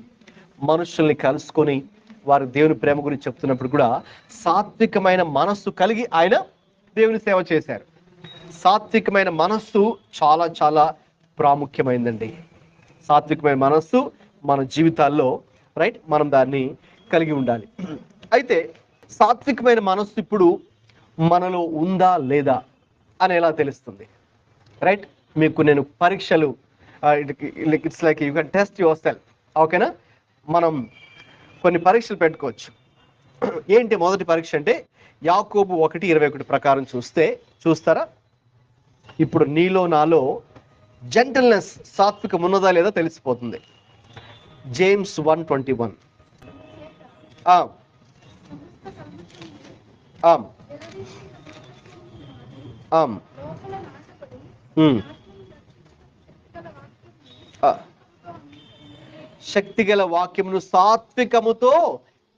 మనుషుల్ని కలుసుకొని వారు దేవుని ప్రేమ గురించి చెప్తున్నప్పుడు కూడా సాత్వికమైన మనస్సు కలిగి ఆయన దేవుని సేవ చేశారు. సాత్వికమైన మనస్సు చాలా చాలా ప్రాముఖ్యమైందండి. సాత్వికమైన మనస్సు మన జీవితాల్లో మనం దాన్ని కలిగి ఉండాలి. అయితే సాత్వికమైన మనస్సు ఇప్పుడు మనలో ఉందా లేదా అని ఎలా తెలుస్తుంది? మీకు నేను పరీక్షలు, it's like you can test your self. ఓకేనా? మనం కొన్ని పరీక్షలు పెట్టుకోవచ్చు. ఏంటి మొదటి పరీక్ష అంటే యాకోబు 1:21 ప్రకారం చూస్తారా, ఇప్పుడు నీలో నాలో జెంటిల్నెస్, సాత్వికం ఉన్నదా లేదా తెలిసిపోతుంది. జేమ్స్ 1:21. శక్తిగల వాక్యమును సాత్వికముతో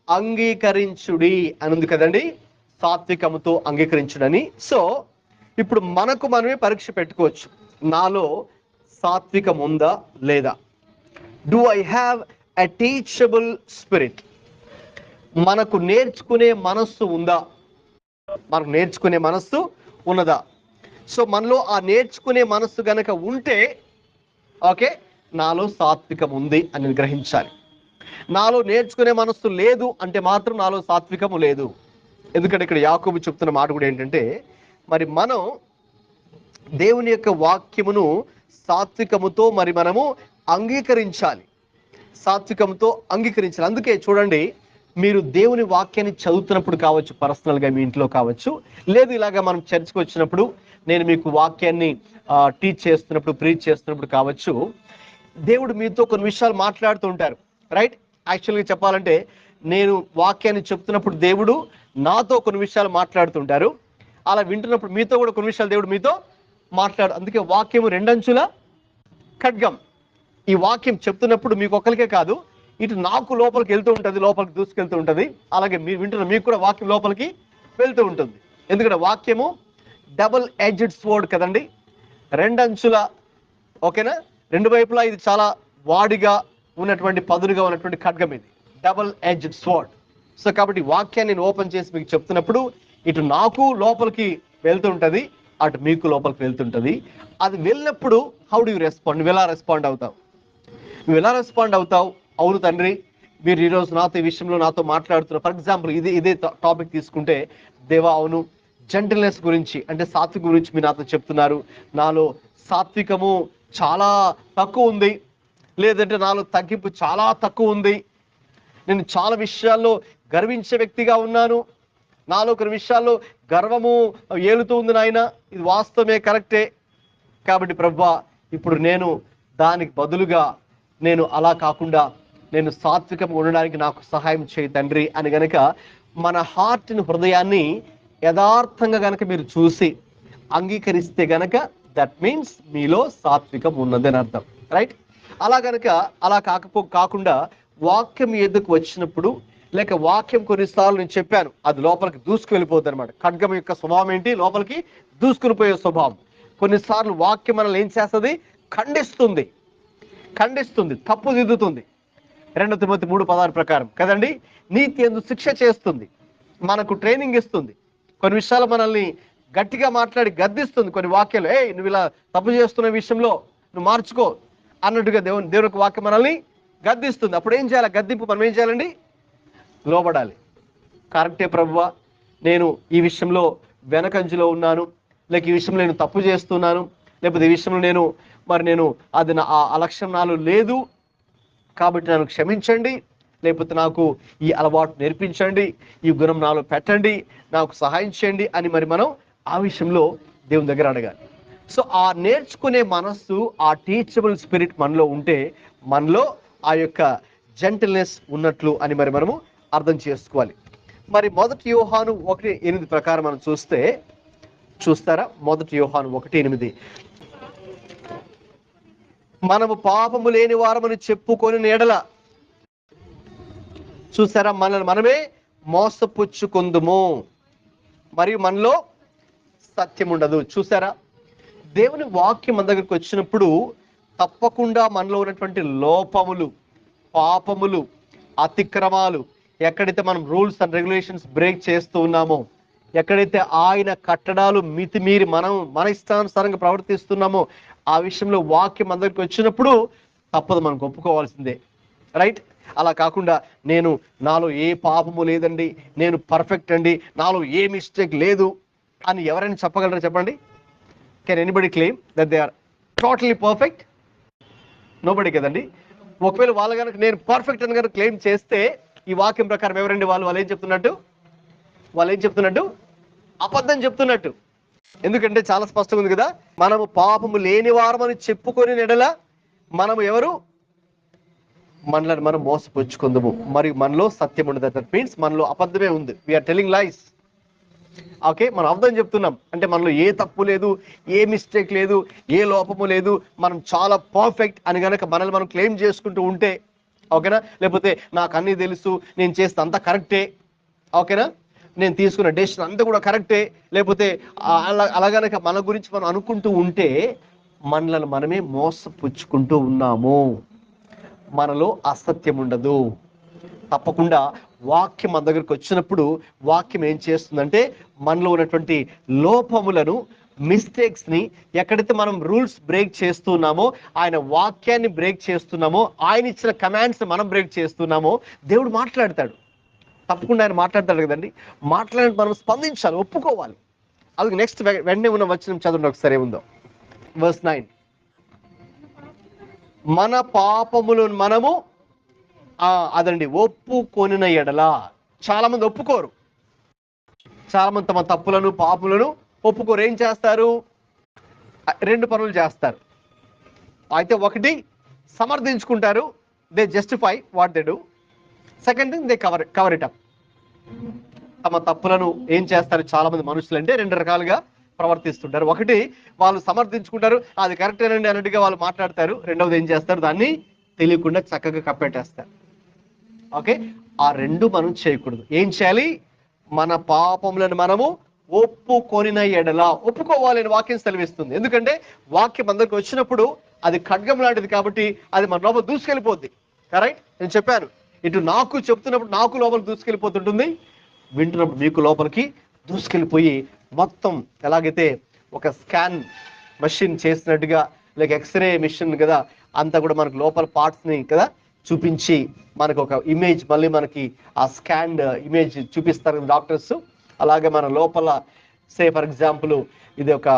అంగీకరించుడి అని ఉంది కదండి. సాత్వికముతో అంగీకరించుడని. సో ఇప్పుడు మనకు మనమే పరీక్ష పెట్టుకోవచ్చు, నాలో సాత్వికం ఉందా లేదా? Do I have a teachable spirit? మనకు నేర్చుకునే మనస్సు ఉందా? మనకు నేర్చుకునే మనస్సు ఉన్నదా? సో మనలో ఆ నేర్చుకునే మనస్సు గనక ఉంటే ఓకే, నాలో సాత్వికం ఉంది అని గ్రహించాలి. నాలో నేర్చుకునే మనస్సు లేదు అంటే మాత్రం నాలో సాత్వికము లేదు. ఎందుకంటే ఇక్కడ యాకోబు చెప్తున్న మాట కూడా ఏంటంటే, మరి మనం దేవుని యొక్క వాక్యమును సాత్వికముతో మరి మనము అంగీకరించాలి, సాత్వికంతో అంగీకరించాలి. అందుకే చూడండి, మీరు దేవుని వాక్యాన్ని చదువుతున్నప్పుడు కావచ్చు, పర్సనల్గా మీ ఇంట్లో కావచ్చు, లేదు ఇలాగా మనం చర్చ్కి వచ్చినప్పుడు నేను మీకు వాక్యాన్ని టీచ్ చేస్తున్నప్పుడు, ప్రీచ్ చేస్తున్నప్పుడు కావచ్చు, దేవుడు మీతో కొన్ని విషయాలు మాట్లాడుతూ ఉంటారు. యాక్చువల్గా చెప్పాలంటే నేను వాక్యాన్ని చెప్తున్నప్పుడు దేవుడు నాతో కొన్ని విషయాలు మాట్లాడుతుంటారు. అలా వింటున్నప్పుడు మీతో కూడా కొన్ని విషయాలు దేవుడు మీతో అందుకే వాక్యము 2 అంచుల ఖడ్గం. ఈ వాక్యం చెప్తున్నప్పుడు మీకు ఒక్కరికే కాదు, ఇటు నాకు లోపలికి వెళ్తూ ఉంటుంది, లోపలికి దూసుకెళ్తూ ఉంటుంది. అలాగే మీరు వింటున్న మీకు కూడా వాక్యం లోపలికి వెళ్తూ ఉంటుంది. ఎందుకంటే వాక్యము డబుల్ ఎడ్జ్డ్ స్వర్డ్ కదండి, 2 అంచుల. ఓకేనా? 2 వైపులా ఇది చాలా వాడిగా ఉన్నటువంటి, పదునుగా ఉన్నటువంటి ఖడ్గం ఇది, డబుల్ ఎడ్జ్డ్ స్వర్డ్. సో కాబట్టి వాక్యాన్ని నేను ఓపెన్ చేసి మీకు చెప్తున్నప్పుడు ఇటు నాకు లోపలికి వెళ్తూ ఉంటుంది, అటు మీకు లోపలికి వెళ్తుంటుంది. అది వెళ్ళినప్పుడు హౌ డు యూ రెస్పాండ్? నువ్వు ఎలా రెస్పాండ్ అవుతావు? అవును తండ్రి, మీరు ఈరోజు నాతో ఈ విషయంలో నాతో మాట్లాడుతున్నారు. ఫర్ ఎగ్జాంపుల్ ఇదే టాపిక్ తీసుకుంటే, దేవా అవును, జెంటిల్నెస్ గురించి అంటే సాత్వికం గురించి మీరు నాతో చెప్తున్నారు. నాలో సాత్వికము చాలా తక్కువ ఉంది. లేదంటే నాలో తగ్గింపు చాలా తక్కువ ఉంది, నేను చాలా విషయాల్లో గర్వించే వ్యక్తిగా ఉన్నాను, నాలో కొన్ని విషయాల్లో గర్వము ఏలుతూ ఉంది నాయన, ఇది వాస్తవమే, కరెక్టే. కాబట్టి ప్రభువా, ఇప్పుడు నేను దానికి బదులుగా నేను అలా కాకుండా నేను సాత్వికంగా ఉండడానికి నాకు సహాయం చేయి తండ్రి అని గనక మన హార్ట్ని, హృదయాన్ని యథార్థంగా గనక మీరు చూసి అంగీకరిస్తే గనక దట్ మీన్స్ మీలో సాత్వికం ఉన్నదని అర్థం, రైట్? అలా గనక అలా కాకుండా వాక్యం ఎదుకు వచ్చినప్పుడు, లేక వాక్యం కొన్నిసార్లు నేను చెప్పాను, అది లోపలికి దూసుకు వెళ్ళిపోతుంది అనమాట. ఖడ్గం యొక్క స్వభావం ఏంటి? లోపలికి దూసుకుని పోయే స్వభావం. కొన్నిసార్లు వాక్యం మనల్ని ఏం చేస్తుంది? ఖండిస్తుంది, తప్పు దిద్దుతుంది. 2 తిమోతి 3:16 ప్రకారం కదండి. నీతి యందు శిక్ష చేస్తుంది, మనకు ట్రైనింగ్ ఇస్తుంది, కొన్ని విషయాలు మనల్ని గట్టిగా మాట్లాడి గద్దిస్తుంది. కొన్ని వాక్యాలు, నువ్వు ఇలా తప్పు చేస్తున్న విషయంలో నువ్వు మార్చుకో అన్నట్టుగా దేవునికి వాక్యం మనల్ని గద్దిస్తుంది. అప్పుడు ఏం చేయాలి? గద్దింపు మనం ఏం చేయాలండి? లోబడాలి. కరెక్టే ప్రభువా, నేను ఈ విషయంలో వెనకంజలో ఉన్నాను, లేక ఈ విషయంలో నేను తప్పు చేస్తున్నాను, లేకపోతే ఈ విషయంలో నేను అది ఆ లక్షణం నాలో లేదు, కాబట్టి నన్ను క్షమించండి, లేకపోతే నాకు ఈ అలవాటు నేర్పించండి, ఈ గుణం నాలో పెట్టండి, నాకు సహాయం చేయండి అని మనం ఆ విషయంలో దేవుని దగ్గర అడగాలి. సో ఆ నేర్చుకునే మనస్సు, ఆ టీచబుల్ స్పిరిట్ మనలో ఉంటే మనలో ఆ యొక్క జెంటిల్నెస్ ఉన్నట్లు అని మనము అర్థం చేసుకోవాలి. మరి 1 యోహాను 1:8 ప్రకారం మనం చూస్తారా? 1 యోహాను 1:8, మనము పాపము లేని వారమని చెప్పుకొని ఎడల, చూసారా, మనల్ని మనమే మోసపుచ్చుకుందుము మరియు మనలో సత్యం ఉండదు. చూసారా, దేవుని వాక్యం మన దగ్గరికి వచ్చినప్పుడు తప్పకుండా మనలో ఉన్నటువంటి లోపములు, పాపములు, అతిక్రమాలు, ఎక్కడైతే మనం రూల్స్ అండ్ రెగ్యులేషన్స్ బ్రేక్ చేస్తూ ఉన్నామో, ఎక్కడైతే ఆయన కట్టడాలు మితిమీరి మన ఇష్టానుసారంగా ప్రవర్తిస్తున్నామో, ఆ విషయంలో వాక్యం మన దగ్గరికి వచ్చినప్పుడు తప్పదు, మనకు ఒప్పుకోవాల్సిందే, రైట్? అలా కాకుండా నాలో ఏ పాపము లేదండి, నేను పర్ఫెక్ట్ అండి, నాలో ఏ మిస్టేక్ లేదు అని ఎవరైనా చెప్పగలరా? చెప్పండి. Can anybody claim that they are totally perfect? Nobody కదండి. ఒకవేళ వాళ్ళు కనుక నేను పర్ఫెక్ట్ అని కనుక క్లెయిమ్ చేస్తే ఈ వాక్యం ప్రకారం ఎవరండి వాళ్ళు ఏం చెప్తున్నట్టు? అబద్ధం చెప్తున్నట్టు. ఎందుకంటే చాలా స్పష్టంగా ఉంది కదా, మనము పాపము లేని వారమని చెప్పుకొని ఎడల మనము ఎవరు? మనల్ని మనం మోసపుచ్చుకుందాము మరియు మనలో సత్యం ఉండదు. దట్ మీన్స్ మనలో అబద్ధమే ఉంది. వీఆర్ టెలింగ్ లైస్. ఓకే, మనం అబద్ధం చెప్తున్నాం అంటే మనలో ఏ తప్పు లేదు, ఏ మిస్టేక్ లేదు, ఏ లోపము లేదు, మనం చాలా పర్ఫెక్ట్ అని కనుక మనల్ని మనం క్లెయిమ్ చేసుకుంటూ ఉంటే, ఓకేనా? లేకపోతే నాకు అన్నీ తెలుసు, నేను చేస్తే అంతా కరెక్టే, ఓకేనా, నేను తీసుకున్న డెసిషన్ అంతా కూడా కరెక్టే, లేకపోతే అలా గనక మన గురించి మనం అనుకుంటూ ఉంటే మనల్ని మనమే మోసపుచ్చుకుంటూ ఉన్నాము, మనలో అసత్యం ఉండదు. తప్పకుండా వాక్యం మన దగ్గరికి వచ్చినప్పుడు వాక్యం ఏం చేస్తుందంటే మనలో ఉన్నటువంటి లోపములను, మిస్టేక్స్ని, ఎక్కడైతే మనం రూల్స్ బ్రేక్ చేస్తున్నామో, ఆయన వాక్యాన్ని బ్రేక్ చేస్తున్నామో, ఆయన ఇచ్చిన కమాండ్స్ మనం బ్రేక్ చేస్తున్నామో, దేవుడు మాట్లాడతాడు. తప్పకుండా ఆయన మాట్లాడతాడు కదండి. మాట్లాడి మనం స్పందించాలి, ఒప్పుకోవాలి. అది నెక్స్ట్ వెంటనే ఉన్న వచనం చదవండి ఒకసారి, ఏముందో వర్స్ 9. మన పాపములను మనము అదండి ఒప్పుకొనిన ఎడల. చాలా మంది ఒప్పుకోరు, చాలా మంది తమ తప్పులను, పాపములను ఒప్పుకోరు. ఏం చేస్తారు? 2 పనులు చేస్తారు. అయితే ఒకటి, సమర్థించుకుంటారు, they justify what they do. Second thing, they cover it up. తమ తప్పులను ఏం చేస్తారు చాలా మంది మనుషులు అంటే 2 రకాలుగా ప్రవర్తిస్తుంటారు. ఒకటి, వాళ్ళు సమర్థించుకుంటారు, అది కరెక్టేనండి అన్నట్టుగా వాళ్ళు మాట్లాడతారు. రెండవది ఏం చేస్తారు? దాన్ని తెలియకుండా చక్కగా కప్పెట్టేస్తారు. ఓకే, ఆ 2 మనం చేయకూడదు. ఏం చేయాలి? మన పాపములను మనము ఒప్పుకొనిన ఎడల. ఒప్పుకోవాలని వాక్యం సెలవిస్తుంది. ఎందుకంటే వాక్యం అందరికి వచ్చినప్పుడు అది ఖడ్గం లాంటిది కాబట్టి అది మన లోపల దూసుకెళ్ళిపోద్ది. కరెక్ట్? నేను చెప్పాను, ఇటు నాకు చెప్తున్నప్పుడు నాకు లోపల దూసుకెళ్ళిపోతుంటుంది, వింటున్నప్పుడు మీకు లోపలికి దూసుకెళ్ళిపోయి మొత్తం ఎలాగైతే ఒక స్కాన్ మెషిన్ చేసినట్టుగా, లేక ఎక్స్రే మెషిన్ కదా, అంతా కూడా మనకు లోపల పార్ట్స్ని కదా చూపించి మనకు ఒక ఇమేజ్, మళ్ళీ మనకి ఆ స్కాన్డ్ ఇమేజ్ చూపిస్తారు డాక్టర్స్. అలాగే మన లోపల ఫర్ ఎగ్జాంపుల్ ఇది ఒక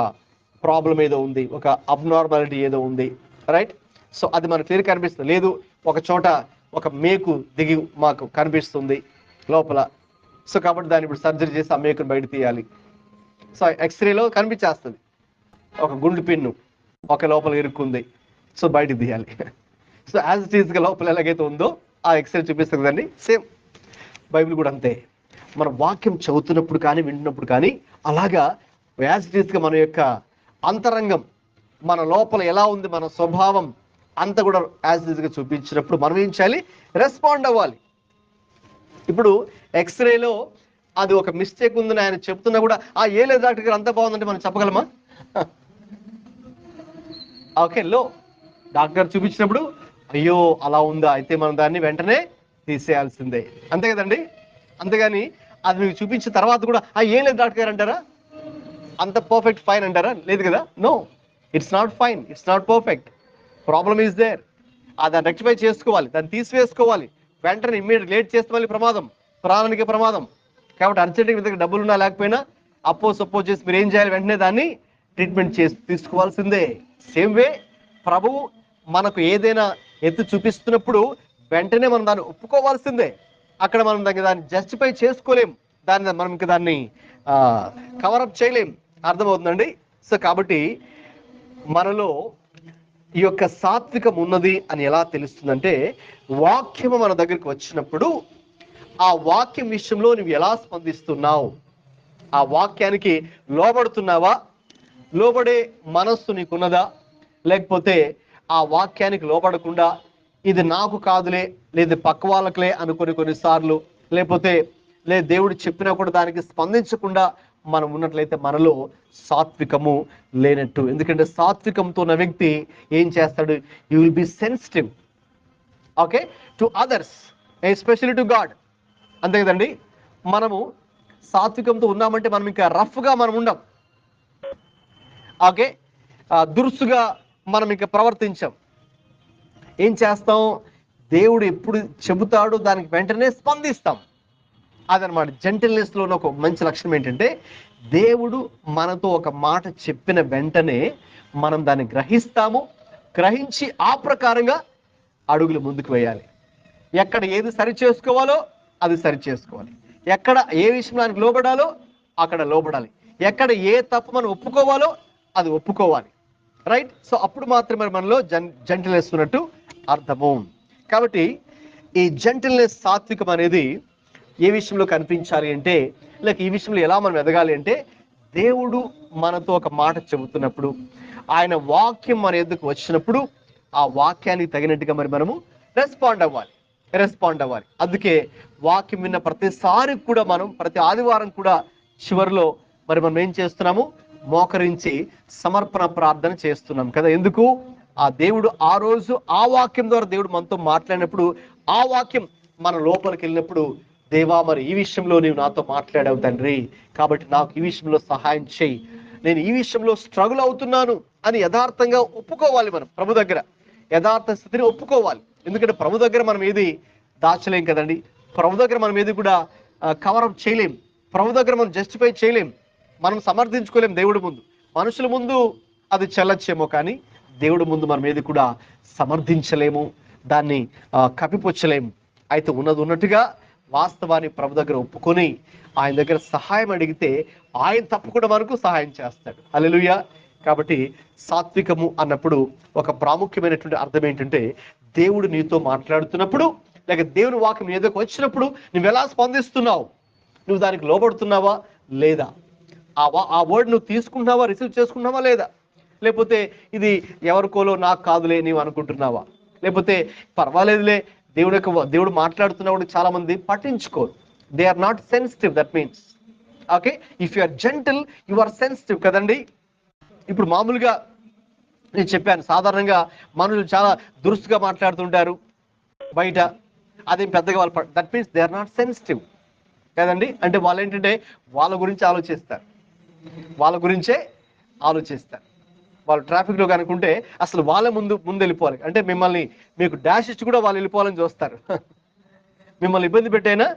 ప్రాబ్లం ఏదో ఉంది, ఒక అబ్నార్మాలిటీ ఏదో ఉంది, రైట్? సో అది మనకు క్లియర్ కనిపిస్తుంది. లేదు ఒక చోట ఒక మేకు దిగి మాకు కనిపిస్తుంది లోపల, సో కాబట్టి దాన్ని ఇప్పుడు సర్జరీ చేసి ఆ మేకును బయట తీయాలి. సో ఎక్స్రేలో కనిపించేస్తుంది ఒక గుండు పిన్ను ఒక లోపల ఇరుక్కుంది, సో బయటకు తీయాలి. సో యాజ్ ఇట్ ఈస్గా లోపల ఎలాగైతే ఉందో ఆ ఎక్స్రే చూపిస్తుంది కదండి, సేమ్ బైబిల్ కూడా అంతే. మన వాక్యం చదువుతున్నప్పుడు కానీ వింటున్నప్పుడు కానీ అలాగా యాజ్ ఇట్ ఈస్గా మన యొక్క అంతరంగం, మన లోపల ఎలా ఉంది, మన స్వభావం అంతా కూడా యాజ్ ఇట్ ఈస్గా చూపించినప్పుడు మనం ఏం చేయాలి? రెస్పాండ్ అవ్వాలి. ఇప్పుడు ఎక్స్రేలో అది ఒక మిస్టేక్ ఉందని ఆయన చెప్తున్నా కూడా ఏ లేదు డాక్టర్ గారు అంతా బాగుందంటే మనం చెప్పగలమా? ఓకే, డాక్టర్ చూపించినప్పుడు అయ్యో అలా ఉందా, అయితే మనం దాన్ని వెంటనే తీసేయాల్సిందే, అంతే కదండి. అంతేగాని అది మీకు చూపించిన తర్వాత కూడా ఏం లేదు డాక్టర్ గారు అంటారా? అంత పర్ఫెక్ట్ ఫైన్ అంటారా? లేదు కదా. No, it's not fine, it's not perfect, problem is there. దాన్ని రెక్టిఫై చేసుకోవాలి, దాన్ని తీసివేసుకోవాలి. వెంటనే ఇమ్మీడియట్ లేట్ చేస్తే మళ్ళీ ప్రమాదం, ప్రాణానికి ప్రమాదం. కాబట్టి అర్జెంట్గా మీ దగ్గర డబ్బులు ఉన్నా లేకపోయినా సపోజ్ చేసి మీరు ఏం చేయాలి? వెంటనే దాన్ని ట్రీట్మెంట్ చేసి తీసుకోవాల్సిందే. సేమ్ వే ప్రభువు మనకు ఏదైనా ఎత్తు చూపిస్తున్నప్పుడు వెంటనే మనం దాన్ని ఒప్పుకోవాల్సిందే. అక్కడ మనం దాన్ని జస్టిఫై చేసుకోలేం, మనం ఇంకా దాన్ని కవరప్ చేయలేం. అర్థమవుతుందండి. సో కాబట్టి మనలో ఈ యొక్క సాత్వికం ఉన్నది అని ఎలా తెలుస్తుందంటే, వాక్యము మన దగ్గరికి వచ్చినప్పుడు ఆ వాక్యం విషయంలో నువ్వు ఎలా స్పందిస్తున్నావు, ఆ వాక్యానికి లోబడుతున్నావా, లోబడే మనస్సు నీకున్నదా, లేకపోతే ఆ వాక్యానికి లోబడకుండా ఇది నాకు కాదులే, లేదు పక్క వాళ్ళకులే అనుకుని కొన్నిసార్లు, లేకపోతే లేదు దేవుడు చెప్పినా కూడా దానికి స్పందించకుండా మనం ఉన్నట్లయితే మనలో సాత్వికము లేనట్టు. ఎందుకంటే సాత్వికంతో ఉన్న వ్యక్తి ఏం చేస్తాడు? You will be sensitive, okay, to others, especially to God. అంతే కదండి. మనము సాత్వికంతో ఉన్నామంటే మనం ఇంకా రఫ్గా మనం ఉండం, ఓకే, దురుసుగా మనం ఇంకా ప్రవర్తించాం. ఏం చేస్తాం? దేవుడు ఎప్పుడు చెబుతాడో దానికి వెంటనే స్పందిస్తాం. అదనమాట జెంటిల్నెస్లో ఉన్న ఒక మంచి లక్షణం ఏంటంటే, దేవుడు మనతో ఒక మాట చెప్పిన వెంటనే మనం దాన్ని గ్రహిస్తాము, గ్రహించి ఆ ప్రకారంగా అడుగులు ముందుకు వేయాలి. ఎక్కడ ఏది సరి చేసుకోవాలో అది సరి చేసుకోవాలి, ఎక్కడ ఏ విషయానికి లోబడాలో అక్కడ లోబడాలి, ఎక్కడ ఏ తప్పు మనం ఒప్పుకోవాలో అది ఒప్పుకోవాలి, రైట్. సో అప్పుడు మాత్రమే మనలో జెంటిల్నెస్ ఉన్నట్టు అర్థము. కాబట్టి ఈ జెంటిల్నెస్, సాత్వికం అనేది ఏ విషయంలో కనిపించాలి అంటే, ఈ విషయంలో ఎలా మనం ఎదగాలి అంటే, దేవుడు మనతో ఒక మాట చెబుతున్నప్పుడు, ఆయన వాక్యం మన ఎదుకు వచ్చినప్పుడు ఆ వాక్యానికి తగినట్టుగా మనము రెస్పాండ్ అవ్వాలి. అందుకే వాక్యం విన్న ప్రతిసారి కూడా మనం ప్రతి ఆదివారం కూడా చివరిలో మనం ఏం చేస్తున్నాము? మోకరించి సమర్పణ ప్రార్థన చేస్తున్నాం కదా. ఎందుకు? ఆ దేవుడు ఆ రోజు ఆ వాక్యం ద్వారా దేవుడు మనతో మాట్లాడినప్పుడు, ఆ వాక్యం మన లోపలికి వెళ్ళినప్పుడు, దేవా మరి ఈ విషయంలో నీవు నాతో మాట్లాడావు తండ్రి, కాబట్టి నాకు ఈ విషయంలో సహాయం చేయి, నేను ఈ విషయంలో స్ట్రగుల్ అవుతున్నాను అని యథార్థంగా ఒప్పుకోవాలి. మనం ప్రభు దగ్గర యథార్థ స్థితిని ఒప్పుకోవాలి. ఎందుకంటే ప్రభు దగ్గర మనం ఏది దాచలేం కదండి. ప్రభు దగ్గర మనం ఏది కూడా కవరప్ చేయలేం. ప్రభు దగ్గర మనం జస్టిఫై చేయలేం, మనం సమర్థించుకోలేం. దేవుడి ముందు, మనుషుల ముందు అది చెల్లచ్చేమో, కానీ దేవుడి ముందు మనం ఏది కూడా సమర్థించలేము, దాన్ని కప్పిపుచ్చలేము. అయితే ఉన్నది ఉన్నట్టుగా వాస్తవాన్ని ప్రభు దగ్గర ఒప్పుకొని ఆయన దగ్గర సహాయం అడిగితే ఆయన తప్పకుండా మనకు సహాయం చేస్తాడు. హల్లెలూయా. కాబట్టి సాత్వికము అన్నప్పుడు ఒక ప్రాముఖ్యమైనటువంటి అర్థం ఏంటంటే, దేవుడు నీతో మాట్లాడుతున్నప్పుడు, లేక దేవుని వాక్యం నీ దగ్గరకు వచ్చినప్పుడు నువ్వు ఎలా స్పందిస్తున్నావు, నువ్వు దానికి లోబడుతున్నావా లేదా, ఆ వర్డ్ నువ్వు తీసుకుంటున్నావా, రిసీవ్ చేసుకుంటున్నావా లేదా, లేకపోతే ఇది ఎవరికోలో నాకు కాదులే నీవు అనుకుంటున్నావా, లేకపోతే పర్వాలేదులే దేవుడు మాట్లాడుతున్నప్పుడు చాలా మంది పట్టించుకోరు. They are not sensitive. That means okay, if you are gentle you are sensitive కదండి. ఇప్పుడు మామూలుగా నేను చెప్పాను, సాధారణంగా మనుషులు చాలా దురుసుగా మాట్లాడుతుంటారు బయట, అదేం పెద్దగా వాళ్ళు that means they are not sensitive కదండి. అంటే వాళ్ళు ఏంటంటే వాళ్ళ గురించి ఆలోచిస్తారు, వాళ్ళ గురించే ఆలోచిస్తారు. వాళ్ళు ట్రాఫిక్లో కనుకుంటే అసలు వాళ్ళే ముందు వెళ్ళిపోవాలి. అంటే మీకు డాష్ ఇచ్చి కూడా వాళ్ళు వెళ్ళిపోవాలని చూస్తారు. మిమ్మల్ని ఇబ్బంది పెట్టైనా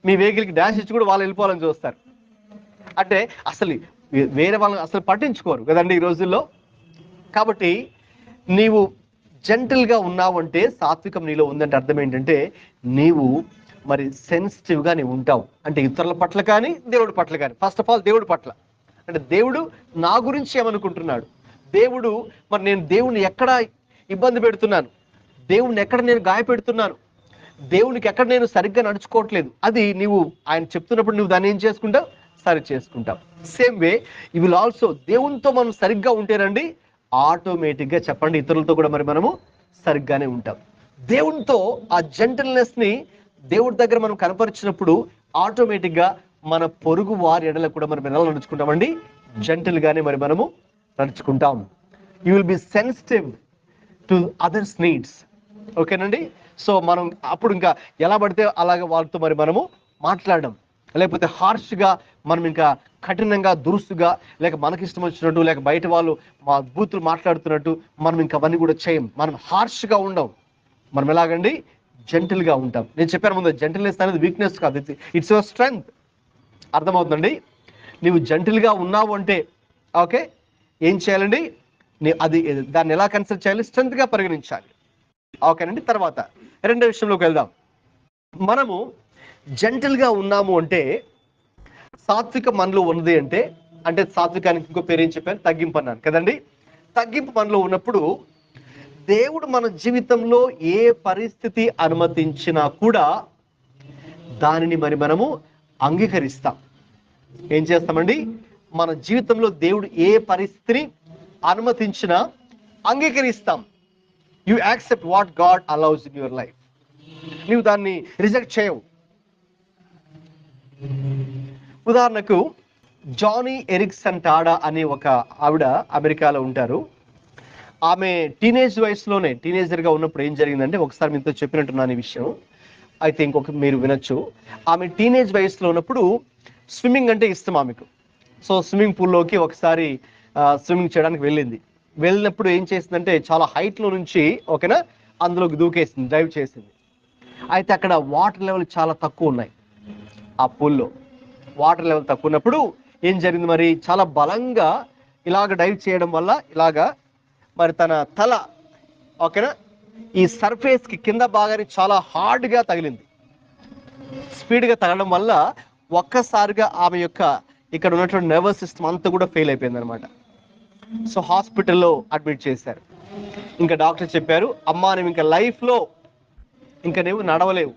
మీ వెహికల్కి డాష్ ఇచ్చి కూడా వాళ్ళు వెళ్ళిపోవాలని చూస్తారు. అంటే అసలు వేరే వాళ్ళని అసలు పట్టించుకోరు కదండి ఈ రోజుల్లో. కాబట్టి నీవు జెంటల్గా ఉన్నావు అంటే సాత్వికం నీలో ఉందంటే అర్థం ఏంటంటే నీవు మరి సెన్సిటివ్గా నీవు ఉంటావు. అంటే ఇతరుల పట్ల కానీ దేవుడి పట్ల కానీ. ఫస్ట్ ఆఫ్ ఆల్ దేవుడి పట్ల అంటే దేవుడు నా గురించి ఏమనుకుంటున్నాడు, దేవుడు మరి నేను దేవుణ్ణి ఎక్కడ ఇబ్బంది పెడుతున్నాను, దేవుణ్ణి ఎక్కడ నేను గాయపెడుతున్నాను, దేవునికి ఎక్కడ నేను సరిగ్గా నడుచుకోవట్లేదు, అది నీవు ఆయన చెప్తున్నప్పుడు నువ్వు దాన్ని ఏం చేసుకుంటావు, సరి చేసుకుంటావు. Same way you will also దేవునితో మనం సరిగ్గా ఉంటేనండి ఆటోమేటిక్గా చెప్పండి ఇతరులతో కూడా మరి మనము సరిగ్గానే ఉంటాం. దేవునితో ఆ జెంటల్నెస్ని దేవుడి దగ్గర మనం కనపరిచినప్పుడు ఆటోమేటిక్గా మన పొరుగు వారి ఎడల కూడా మనం ఎలా నడుచుకుంటామండి, జెంటల్గానే మరి మనము నడుచుకుంటాం. You will be sensitive to others needs. ఓకేనండి. సో మనం అప్పుడు ఇంకా ఎలా పడితే అలాగే వాళ్ళతో మరి మనము మాట్లాడడం, లేకపోతే హార్ష్గా మనం ఇంకా కఠినంగా దురుసుగా లేక మనకి ఇష్టం వచ్చినట్టు లేక బయట వాళ్ళు మా బూతులు మాట్లాడుతున్నట్టు మనం ఇంకా అవన్నీ కూడా చేయం. మనం హార్ష్గా ఉండం. మనం ఎలాగండి జెంటిల్గా ఉంటాం. నేను చెప్పాను ముందు జెంటిల్నెస్ అనేది వీక్నెస్ కాదు, ఇట్స్ యువర్ స్ట్రెంగ్త్. అర్థమవుతుందండి. నీవు జెంటిల్గా ఉన్నావు అంటే ఓకే ఏం చేయాలండి, అది దాన్ని ఎలా కన్సిడర్ చేయాలి, స్ట్రెంగ్త్గా పరిగణించాలి. ఓకేనండి. తర్వాత రెండో విషయంలోకి వెళ్దాం. మనము జెంటిల్గా ఉన్నాము అంటే సాత్విక మనలో ఉన్నది అంటే సాత్వికానికి ఇంకో పేరు ఏం చెప్పాను, తగ్గింపు అన్నాను కదండి. తగ్గింపు మనలో ఉన్నప్పుడు దేవుడు మన జీవితంలో ఏ పరిస్థితి అనుమతించినా కూడా దానిని మరి మనము అంగీకరిస్తాం. ఏం చేస్తామండి, మన జీవితంలో దేవుడు ఏ పరిస్థితిని అనుమతించినా అంగీకరిస్తాం. You accept what God allows in your life. నీవు దాన్ని రిజెక్ట్ చేయవు. ఉదాహరణకు జానీ ఎరిక్సన్ టాడా అనే ఒక ఆవిడ అమెరికాలో ఉంటారు. ఆమె టీనేజర్గా ఉన్నప్పుడు ఏం జరిగిందంటే, ఒకసారి మీతో చెప్పినట్టున్నాను ఈ విషయం, అయితే ఇంకొక మీరు వినొచ్చు. ఆమె టీనేజ్ వయసులో ఉన్నప్పుడు స్విమ్మింగ్ అంటే ఇష్టం ఆమెకు. సో స్విమ్మింగ్ పూల్లోకి ఒకసారి స్విమ్మింగ్ చేయడానికి వెళ్ళినప్పుడు ఏం చేసిందంటే చాలా హైట్లో నుంచి ఓకేనా అందులోకి దూకేసింది, డైవ్ చేసింది. అయితే అక్కడ వాటర్ లెవెల్ చాలా తక్కువ ఉన్నాయి. ఆ పూల్లో వాటర్ లెవెల్ తక్కువ ఉన్నప్పుడు ఏం జరిగింది, మరి చాలా బలంగా ఇలాగ డైవ్ చేయడం వల్ల ఇలాగా మరి తన తల ఓకేనా ఈ సర్ఫేస్కి కింద భాగాన్ని చాలా హార్డ్గా తగిలింది. స్పీడ్గా తగలడం వల్ల ఒక్కసారిగా ఆమె యొక్క ఇక్కడ ఉన్నటువంటి నర్వస్ సిస్టమ్ అంతా కూడా ఫెయిల్ అయిపోయింది అనమాట. సో హాస్పిటల్లో అడ్మిట్ చేశారు. ఇంకా డాక్టర్ చెప్పారు, అమ్మా నువ్వు ఇంకా లైఫ్లో ఇంకా నువ్వు నడవలేవు,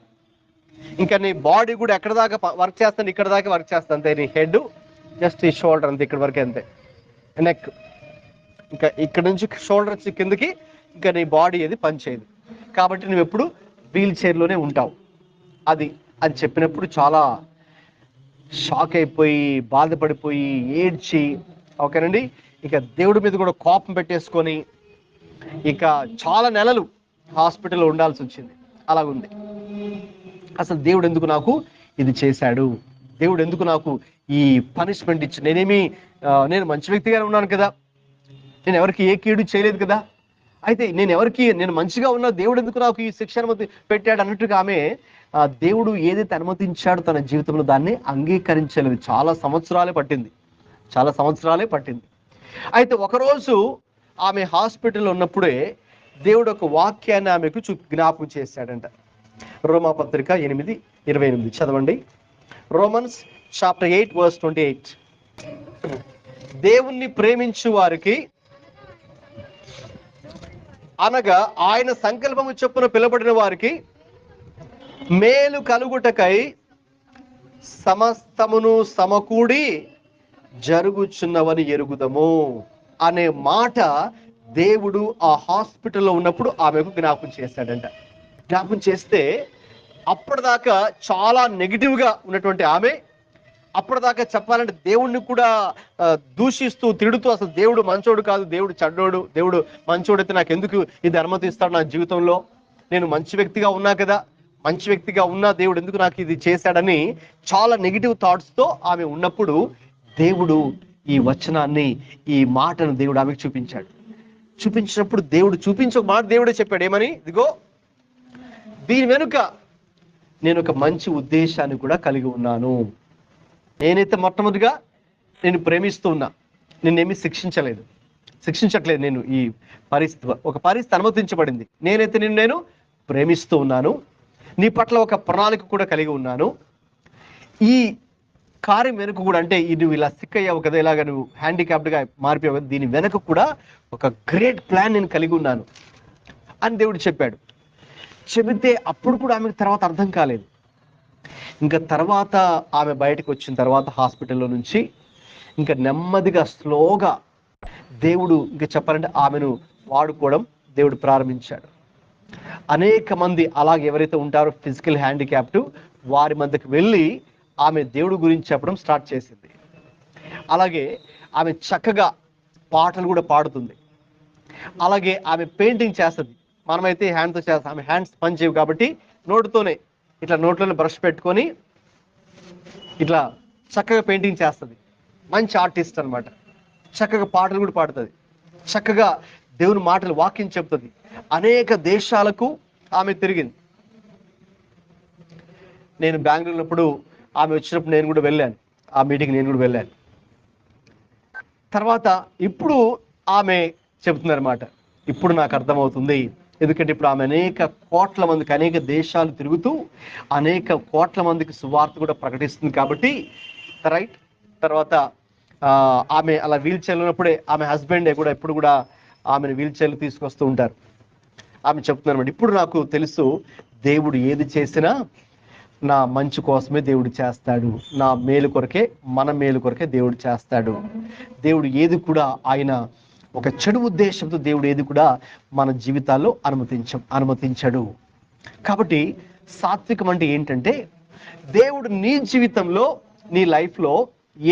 ఇంకా నీ బాడీ కూడా ఎక్కడ దాకా వర్క్ చేస్తాను, ఇక్కడ దాకా వర్క్ చేస్తాను అంతే, నీ హెడ్ జస్ట్ ఈ షోల్డర్ అంతే, ఇక్కడ వరకే అంతే, నెక్ ఇంకా ఇక్కడ నుంచి షోల్డర్ వచ్చి కిందకి ఇంకా నీ బాడీ ఏది పనిచేయదు, కాబట్టి నువ్వు ఎప్పుడు వీల్ చైర్లోనే ఉంటావు. అది చెప్పినప్పుడు చాలా షాక్ అయిపోయి బాధపడిపోయి ఏడ్చి ఓకేనండి ఇక దేవుడి మీద కూడా కోపం పెట్టేసుకొని ఇక చాలా నెలలు హాస్పిటల్లో ఉండాల్సి వచ్చింది. అలాగుంది. అసలు దేవుడు ఎందుకు నాకు ఇది చేశాడు, దేవుడు ఎందుకు నాకు ఈ పనిష్మెంట్ ఇచ్చి, నేను మంచి వ్యక్తిగానే ఉన్నాను కదా, నేను ఎవరికి ఏ కీడు చేయలేదు కదా, అయితే నేను మంచిగా ఉన్నా దేవుడు ఎందుకు నాకు ఈ శిక్ష అనుమతి పెట్టాడు అన్నట్టుగా ఆమె దేవుడు ఏదైతే అనుమతించాడో తన జీవితంలో దాన్ని అంగీకరించలేదు. చాలా సంవత్సరాలే పట్టింది. అయితే ఒకరోజు ఆమె హాస్పిటల్లో ఉన్నప్పుడే దేవుడు ఒక వాక్యాన్ని ఆమెకు జ్ఞాపకం చేశాడంట. రోమాపత్రిక 8:28 చదవండి. Romans chapter 8 verse 28. దేవుణ్ణి ప్రేమించు వారికి అనగా ఆయన సంకల్పము చొప్పున పిలువబడిన వారికి మేలు కలుగుటకై సమస్తమును సమకూడి జరుగుచున్నవని ఎరుగుదము అనే మాట దేవుడు ఆ హాస్పిటల్లో ఉన్నప్పుడు ఆమెకు జ్ఞాపకం చేశాడంట. జ్ఞాపకం చేస్తే అప్పటిదాకా చాలా నెగిటివ్గా ఉన్నటువంటి ఆమె, అప్పటిదాకా చెప్పాలంటే దేవుణ్ణి కూడా దూషిస్తూ తిడుతూ అసలు దేవుడు మంచోడు కాదు, దేవుడు చెడ్డోడు, దేవుడు మంచోడైతే నాకు ఎందుకు ఇది అనుమతిస్తాడు నా జీవితంలో, నేను మంచి వ్యక్తిగా ఉన్నా కదా, మంచి వ్యక్తిగా ఉన్నా దేవుడు ఎందుకు నాకు ఇది చేశాడని చాలా నెగిటివ్ థాట్స్తో ఆమె ఉన్నప్పుడు దేవుడు ఈ వచనాన్ని ఈ మాటను దేవుడు ఆమెకు చూపించినప్పుడు దేవుడు చూపించక మాట దేవుడే చెప్పాడు ఏమని, ఇదిగో దీని వెనుక నేను ఒక మంచి ఉద్దేశాన్ని కూడా కలిగి ఉన్నాను. నేనైతే మొట్టమొదటిగా నేను ప్రేమిస్తూ ఉన్నా, నిన్నేమీ శిక్షించలేదు, శిక్షించట్లేదు. నేను ఈ ఒక పరిస్థితి అనుమతించబడింది. నేనైతే నేను ప్రేమిస్తూ ఉన్నాను, నీ పట్ల ఒక ప్రణాళిక కూడా కలిగి ఉన్నాను. ఈ కార్యం వెనుక కూడా, అంటే నువ్వు ఇలా సిక్ అయ్యావు కదా, ఇలాగ నువ్వు హ్యాండిక్యాప్డ్గా మారిపోయావు కదా, దీని వెనుక కూడా ఒక గ్రేట్ ప్లాన్ నేను కలిగి ఉన్నాను అని దేవుడు చెప్పాడు. చెబితే అప్పుడు కూడా ఆమెకు తర్వాత అర్థం కాలేదు. ఇంకా తర్వాత ఆమె బయటకు వచ్చిన తర్వాత హాస్పిటల్లో నుంచి ఇంకా నెమ్మదిగా స్లోగా దేవుడు ఇంకా చెప్పాలంటే ఆమెను వాడుకోవడం దేవుడు ప్రారంభించాడు. అనేక మంది అలాగే ఎవరైతే ఉంటారో ఫిజికల్ హ్యాండిక్యాప్డ్, వారి మధ్యకు వెళ్ళి ఆమె దేవుడు గురించి చెప్పడం స్టార్ట్ చేసింది. అలాగే ఆమె చక్కగా పాటలు కూడా పాడుతుంది. అలాగే ఆమె పెయింటింగ్ చేస్తుంది. మనమైతే హ్యాండ్తో చేస్తాం, ఆమె హ్యాండ్స్ పని చేయవు కాబట్టి నోటుతోనే ఇట్లా నోట్లోనే బ్రష్ పెట్టుకొని ఇట్లా చక్కగా పెయింటింగ్ చేస్తుంది. మంచి ఆర్టిస్ట్ అనమాట. చక్కగా పాటలు కూడా పాడుతుంది, చక్కగా దేవుని మాటలు వాక్యం చెప్తుంది. అనేక దేశాలకు ఆమె తిరిగింది. నేను బెంగళూరు ఉన్నప్పుడు ఆమె వచ్చినప్పుడు నేను కూడా వెళ్ళాను, ఆ మీటింగ్ నేను కూడా వెళ్ళాను. తర్వాత ఇప్పుడు ఆమె చెబుతుందన్నమాట, ఇప్పుడు నాకు అర్థమవుతుంది. ఎందుకంటే ఇప్పుడు ఆమె అనేక కోట్ల మందికి, అనేక దేశాలు తిరుగుతూ అనేక కోట్ల మందికి సువార్త కూడా ప్రకటిస్తుంది కాబట్టి, రైట్. తర్వాత ఆమె అలా వీల్ చైర్లో ఉన్నప్పుడే ఆమె హస్బెండ్ కూడా ఎప్పుడు కూడా ఆమెను వీల్ చైర్లు తీసుకొస్తూ ఉంటారు. ఆమె చెప్తున్నారు, ఇప్పుడు నాకు తెలుసు దేవుడు ఏది చేసినా నా మంచి కోసమే దేవుడు చేస్తాడు, నా మేలు కొరకే, మన మేలు కొరకే దేవుడు చేస్తాడు. దేవుడు ఏది కూడా ఆయన ఒక చెడు ఉద్దేశంతో దేవుడు ఏది కూడా మన జీవితాల్లో అనుమతించడు. కాబట్టి సాత్వికం అంటే ఏంటంటే, దేవుడు నీ జీవితంలో, నీ లైఫ్లో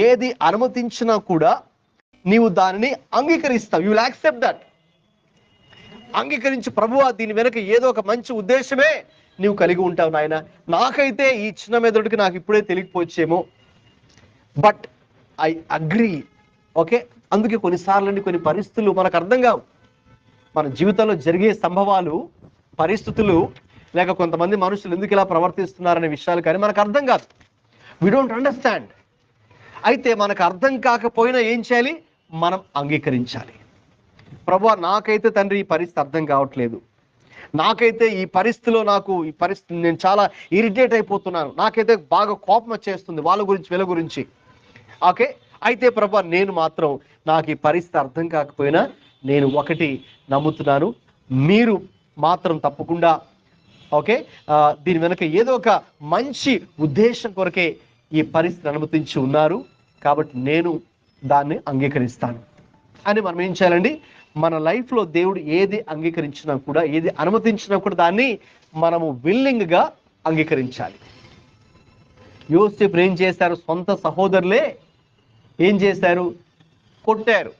ఏది అనుమతించినా కూడా నీవు దానిని అంగీకరిస్తావు. You will accept that. అంగీకరించి, ప్రభువా దీని వెనక ఏదో ఒక మంచి ఉద్దేశమే నీవు కలిగి ఉంటావు నాయన. నాకైతే ఈ చిన్న మెదడుకి నాకు ఇప్పుడే తెలియకపోవచ్చేమో, బట్ ఐ అగ్రీ. ఓకే, అందుకే కొన్నిసార్లు కొన్ని పరిస్థితులు మనకు అర్థం కావు. మన జీవితంలో జరిగే సంభవాలు, పరిస్థితులు, లేక కొంతమంది మనుషులు ఎందుకు ఇలా ప్రవర్తిస్తున్నారనే విషయాలు కానీ మనకు అర్థం కాదు. We don't understand. అయితే మనకు అర్థం కాకపోయినా ఏం చేయాలి? మనం అంగీకరించాలి. ప్రభువా నాకైతే తండ్రి ఈ పరిస్థితి అర్థం కావట్లేదు, నాకైతే ఈ పరిస్థితిలో ఈ పరిస్థితి నేను చాలా ఇరిటేట్ అయిపోతున్నాను, నాకైతే బాగా కోపం వచ్చేస్తుంది వాళ్ళ గురించి వీళ్ళ గురించి. ఓకే, అయితే ప్రభువా నేను మాత్రం నాకు ఈ పరిస్థితి అర్థం కాకపోయినా నేను ఒకటి నమ్ముతున్నాను, మీరు మాత్రం తప్పకుండా ఓకే దీని వెనక ఏదో ఒక మంచి ఉద్దేశం కొరకే ఈ పరిస్థితిని అనుమతించి ఉన్నారు, కాబట్టి నేను దాన్ని అంగీకరిస్తాను అని మనం ఏం చేయాలండి? మన లైఫ్లో దేవుడు ఏది అంగీకరించినా కూడా, ఏది అనుమతించినా కూడా దాన్ని మనము విల్లింగ్గా అంగీకరించాలి. యోసేపు ఏం చేశారు? సొంత సహోదరులే ఏం చేశారు? కొట్టారు,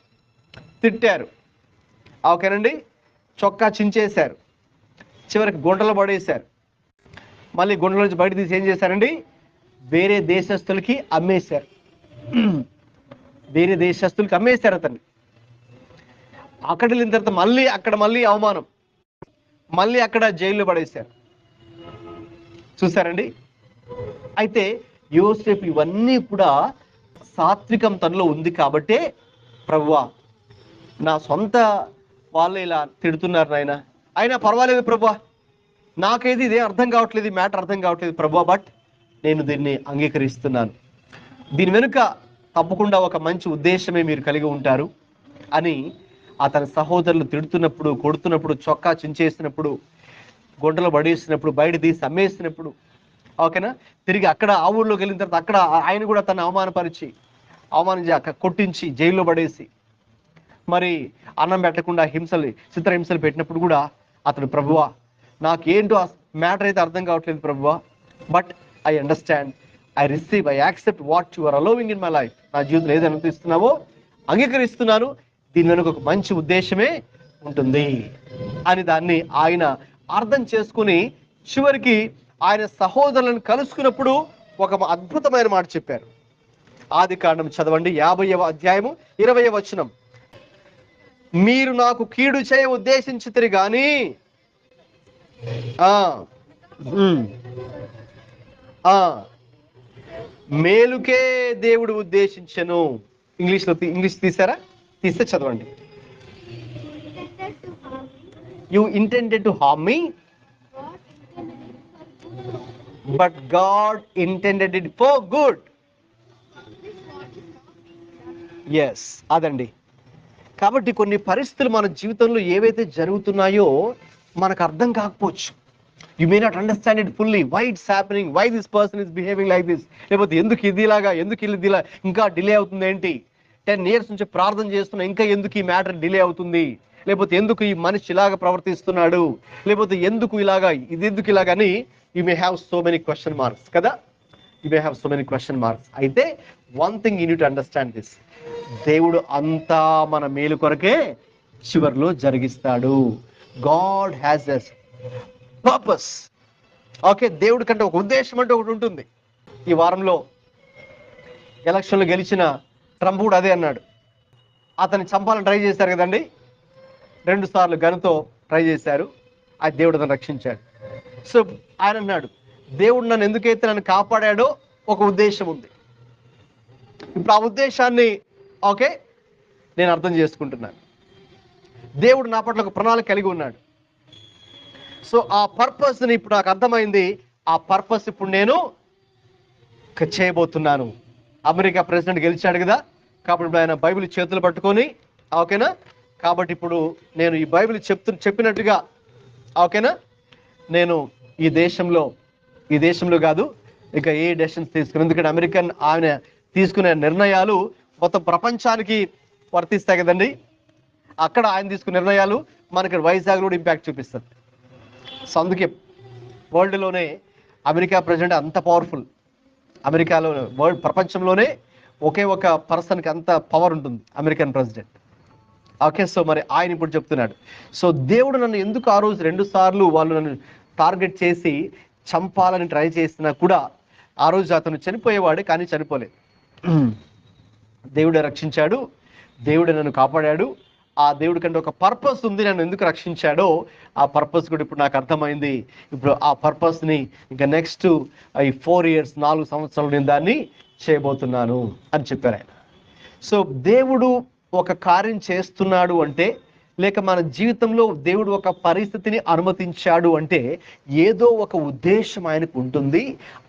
తిట్టారు, ఓకేనండి, చొక్కా చించేశారు, చివరికి గుంటలు పడేశారు. మళ్ళీ గుంటల నుంచి బయట తీసి ఏం చేశారండి? వేరే దేశస్తులకి అమ్మేశారు. వేరే దేశస్తులకి అమ్మేశారు అతన్ని. అక్కడ వెళ్ళిన తర్వాత మళ్ళీ అవమానం, మళ్ళీ అక్కడ జైల్లో పడేశారు. చూసారండి? అయితే యోసేపు ఇవన్నీ కూడా సాత్వికం తనలో ఉంది కాబట్టే, ప్రభువా నా సొంత వాళ్ళు ఇలా తిడుతున్నారు నాయన, అయినా పర్వాలేదు ప్రభువా, నాకైతే ఇదే అర్థం కావట్లేదు, ఈ మ్యాటర్ అర్థం కావట్లేదు ప్రభువా, బట్ నేను దీన్ని అంగీకరిస్తున్నాను, దీని వెనుక తప్పకుండా ఒక మంచి ఉద్దేశమే మీరు కలిగి ఉంటారు అని అతని సహోదరులు తిడుతున్నప్పుడు, కొడుతున్నప్పుడు, చొక్కా చించేసినప్పుడు, గుంటలో పడేసినప్పుడు, బయట తీసి అమ్మేసినప్పుడు, ఓకేనా, తిరిగి అక్కడ ఆ ఊర్లోకి వెళ్ళిన తర్వాత అక్కడ ఆయన కూడా తను అవమానపరిచి కొట్టించి జైల్లో పడేసి, మరి అన్నం పెట్టకుండా చిత్రహింసలు పెట్టినప్పుడు కూడా అతను, ప్రభువా నాకేంటో మ్యాటర్ అయితే అర్థం కావట్లేదు ప్రభువా, but I understand, I receive, I accept what you are allowing in my life. నా జీవితంలో ఏది అనుమతిస్తున్నావో అంగీకరిస్తున్నాను, దీని వెనుక ఒక మంచి ఉద్దేశమే ఉంటుంది అని దాన్ని ఆయన అర్థం చేసుకుని చివరికి ఆయన సహోదరులను కలుసుకున్నప్పుడు ఒక అద్భుతమైన మాట చెప్పారు. ఆదికాండం చదవండి, 50వ అధ్యాయము 20వ వచనం. మీరు నాకు కీడు చేయ ఉద్దేశించితిరి గాని మేలుకే దేవుడు ఉద్దేశించెను. ఇంగ్లీష్ తీసారా? తీస్తే చదవండి. You intended to harm me but God intended it for good. Yes, అదండి. కాబట్టి కొన్ని పరిస్థితులు మన జీవితంలో ఏవైతే జరుగుతున్నాయో మనకు అర్థం కాకపోవచ్చు. You may not understand it fully, why it's happening, why this person is behaving like this, లేకపోతే ఎందుకు ఇది ఇలాగా, ఎందుకు ఇది ఇలా ఇంకా డిలే అవుతుంది ఏంటి, 10 years నుంచి ప్రార్థన చేస్తున్నా ఇంకా ఎందుకు ఈ మ్యాటర్ డిలే అవుతుంది, లేకపోతే ఎందుకు ఈ మనిషి ఇలాగ ప్రవర్తిస్తున్నాడు, లేకపోతే ఎందుకు ఇలాగా, ఇది ఎందుకు ఇలాగని you may have so many question marks కదా. You may have so many question marks. అయితే one thing you need to understand this, దేవుడు అంతా మన మేలు కొరకే చివరిలో జరిగిస్తాడు. God has a purpose. Okay, దేవుడి కంటే ఒక ఉద్దేశం అంటే ఒకటి ఉంటుంది. ఈ వారంలో ఎలక్షన్లు గెలిచిన ట్రంప్ కూడా అదే అన్నాడు. అతన్ని చంపాలని ట్రై చేశారు కదండి, 2 సార్లు గన్తో ట్రై చేశారు, అది దేవుడు అతను రక్షించాడు. సో ఆయన అన్నాడు, దేవుడు నన్ను ఎందుకైతే నన్ను కాపాడాడో ఒక ఉద్దేశం ఉంది. ఇప్పుడు ఆ ఉద్దేశాన్ని ఓకే నేను అర్థం చేసుకుంటున్నాను. దేవుడు నా పట్ల ఒక ప్రణాళిక కలిగి ఉన్నాడు. సో ఆ పర్పస్ని ఇప్పుడు నాకు అర్థమైంది. ఆ పర్పస్ ఇప్పుడు నేను చేయబోతున్నాను. అమెరికా ప్రెసిడెంట్ గెలిచాడు కదా, కాబట్టి ఇప్పుడు ఆయన బైబిల్ చేతులు పట్టుకొని ఓకేనా, కాబట్టి ఇప్పుడు నేను ఈ బైబిల్ చెప్పినట్టుగా ఓకేనా, నేను ఈ దేశంలో కాదు ఇక ఏ డెసిషన్స్ తీసుకుని, ఎందుకంటే అమెరికన్ ఆయన తీసుకునే నిర్ణయాలు మొత్తం ప్రపంచానికి వర్తిస్తాయి కదండి. అక్కడ ఆయన తీసుకునే నిర్ణయాలు మనకి వైజాగ్ కూడా ఇంపాక్ట్ చూపిస్తుంది. సో అందుకే వరల్డ్లోనే అమెరికా ప్రెసిడెంట్ అంత పవర్ఫుల్. అమెరికాలో ప్రపంచంలోనే ఒకే ఒక పర్సన్కి అంత పవర్ ఉంటుంది, అమెరికన్ ప్రెసిడెంట్. ఓకే, సో మరి ఆయన ఇప్పుడు చెప్తున్నాడు, సో దేవుడు నన్ను ఎందుకు ఆ రోజు 2 సార్లు వాళ్ళు నన్ను టార్గెట్ చేసి చంపాలని ట్రై చేసినా కూడా ఆ రోజు అతను చనిపోయేవాడు, కానీ చనిపోలేదు. దేవుడే రక్షించాడు, దేవుడే నన్ను కాపాడాడు. ఆ దేవుడి కంటే ఒక పర్పస్ ఉంది, నన్ను ఎందుకు రక్షించాడో ఆ పర్పస్ కూడా ఇప్పుడు నాకు అర్థమైంది. ఇప్పుడు ఆ పర్పస్ని ఇంకా నెక్స్ట్ ఈ 4 years 4 సంవత్సరాలు నేను దాన్ని చేయబోతున్నాను అని చెప్పారు ఆయన. సో దేవుడు ఒక కార్యం చేస్తున్నాడు అంటే, లేక మన జీవితంలో దేవుడు ఒక పరిస్థితిని అనుమతించాడు అంటే ఏదో ఒక ఉద్దేశం ఆయనకు ఉంటుంది.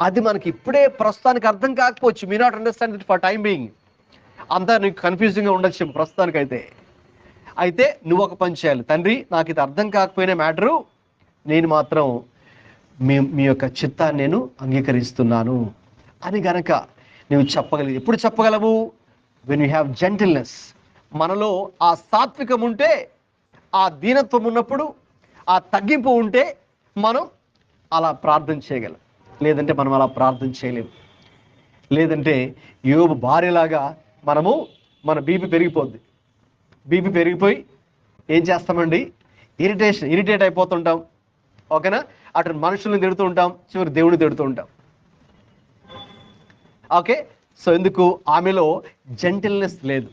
అది మనకి ఇప్పుడే ప్రస్తుతానికి అర్థం కాకపోవచ్చు. Me not understand it for time being. అంతా నీకు కన్ఫ్యూజింగ్గా ఉండొచ్చు ప్రస్తుతానికైతే. అయితే నువ్వు ఒక పని చేయాలి, తండ్రి నాకు ఇది అర్థం కాకపోయిన మ్యాటరు, నేను మాత్రం మీ యొక్క చిత్తాన్ని నేను అంగీకరిస్తున్నాను అని గనక నువ్వు చెప్పగలిగి. ఎప్పుడు చెప్పగలవు? When you have gentleness. మనలో ఆ సాత్వికం ఉంటే, ఆ దీనత్వం ఉన్నప్పుడు, ఆ తగ్గింపు ఉంటే మనం అలా ప్రార్థన చేయగలం. లేదంటే మనం అలా ప్రార్థన చేయలేము. లేదంటే యోబు భార్యలాగా మన బీపీ పెరిగిపోద్ది. బీపీ పెరిగిపోయి ఏం చేస్తామండి, ఇరిటేట్ అయిపోతుంటాం. ఓకేనా, అటు మనుషుల్ని తిడుతూ ఉంటాం, చివరి దేవుడిని తిడుతూ ఉంటాం. ఓకే, సో ఎందుకు? ఆమెలో జెంటిల్నెస్ లేదు.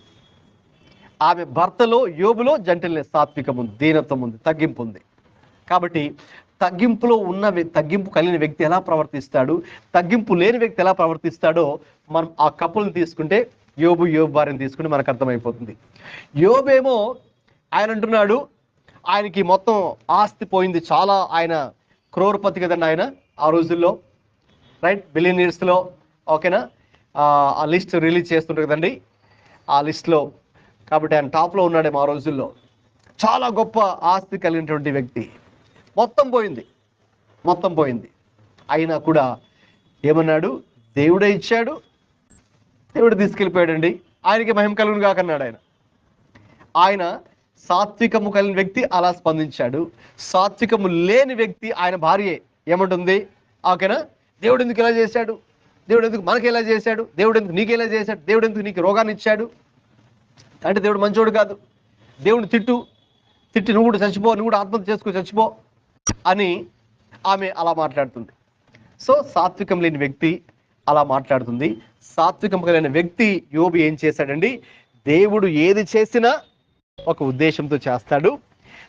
ఆమె భర్తలో యోబులో జెంటిల్నెస్, సాత్వికం ఉంది, దీనత్వం ఉంది, తగ్గింపు ఉంది. కాబట్టి తగ్గింపు కలిగిన వ్యక్తి ఎలా ప్రవర్తిస్తాడు, తగ్గింపు లేని వ్యక్తి ఎలా ప్రవర్తిస్తాడో మనం ఆ కపుల్ని తీసుకుంటే, యోబు భార్యను తీసుకుంటే మనకు అర్థమైపోతుంది. యోబేమో ఆయన అంటున్నాడు, ఆయనకి మొత్తం ఆస్తి పోయింది, చాలా ఆయన క్రోర్పతి కదండి ఆయన ఆ రోజుల్లో, రైట్, బిలియనీర్స్లో. ఓకేనా, ఆ లిస్ట్ రిలీజ్ చేస్తుంటారు కదండి, ఆ లిస్ట్లో. కాబట్టి ఆయన టాప్లో ఉన్నాడేమో ఆ రోజుల్లో. చాలా గొప్ప ఆస్తి కలిగినటువంటి వ్యక్తి. మొత్తం పోయింది. అయినా కూడా ఏమన్నాడు? దేవుడే ఇచ్చాడు, దేవుడు తీసుకెళ్ళిపోయాడండి, ఆయనకి మహిమ కలుగును కాకన్నాడు ఆయన. సాత్వికము కలిగిన వ్యక్తి అలా స్పందించాడు. సాత్వికము లేని వ్యక్తి ఆయన భార్యే ఏమంటుంది? ఓకేనా, దేవుడు ఎందుకు ఇలా చేశాడు, దేవుడు ఎందుకు మనకి ఎలా చేశాడు, దేవుడు ఎందుకు నీకు ఎలా చేశాడు, దేవుడు ఎందుకు నీకు రోగాన్ని ఇచ్చాడు అంటే దేవుడు మంచోడు కాదు, దేవుడిని తిట్టి నువ్వు కూడా చచ్చిపో, నువ్వు కూడా ఆత్మహత్య చేసుకో, చచ్చిపో అని ఆమె అలా మాట్లాడుతుంది. సో సాత్వికం లేని వ్యక్తి అలా మాట్లాడుతుంది. సాత్వికం కలిగిన వ్యక్తి యోబు ఏం చేశాడండి? దేవుడు ఏది చేసినా ఒక ఉద్దేశంతో చేస్తాడు.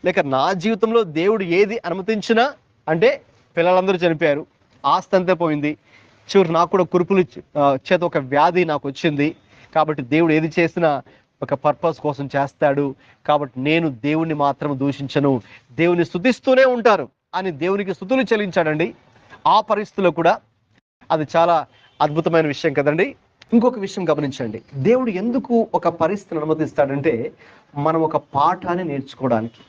లేక నా జీవితంలో దేవుడు ఏది అనుమతించినా, అంటే పిల్లలందరూ చనిపోయారు, ఆస్తి అంతా పోయింది, చివరి నాకు కూడా కురుపులు చేత ఒక వ్యాధి నాకు వచ్చింది, కాబట్టి దేవుడు ఏది చేసినా ఒక పర్పస్ కోసం చేస్తాడు, కాబట్టి నేను దేవుణ్ణి మాత్రం దూషించను, దేవుని స్తుతిస్తూనే ఉంటాను అని దేవునికి స్తుతులు చెల్లించాడండి. ఆ పరిస్థితిలో కూడా అది చాలా అద్భుతమైన విషయం కదండి. ఇంకొక విషయం గమనించండి, దేవుడు ఎందుకు ఒక పరిస్థితిని అనుమతిస్తాడంటే మనం ఒక పాఠాన్ని నేర్చుకోవడానికి,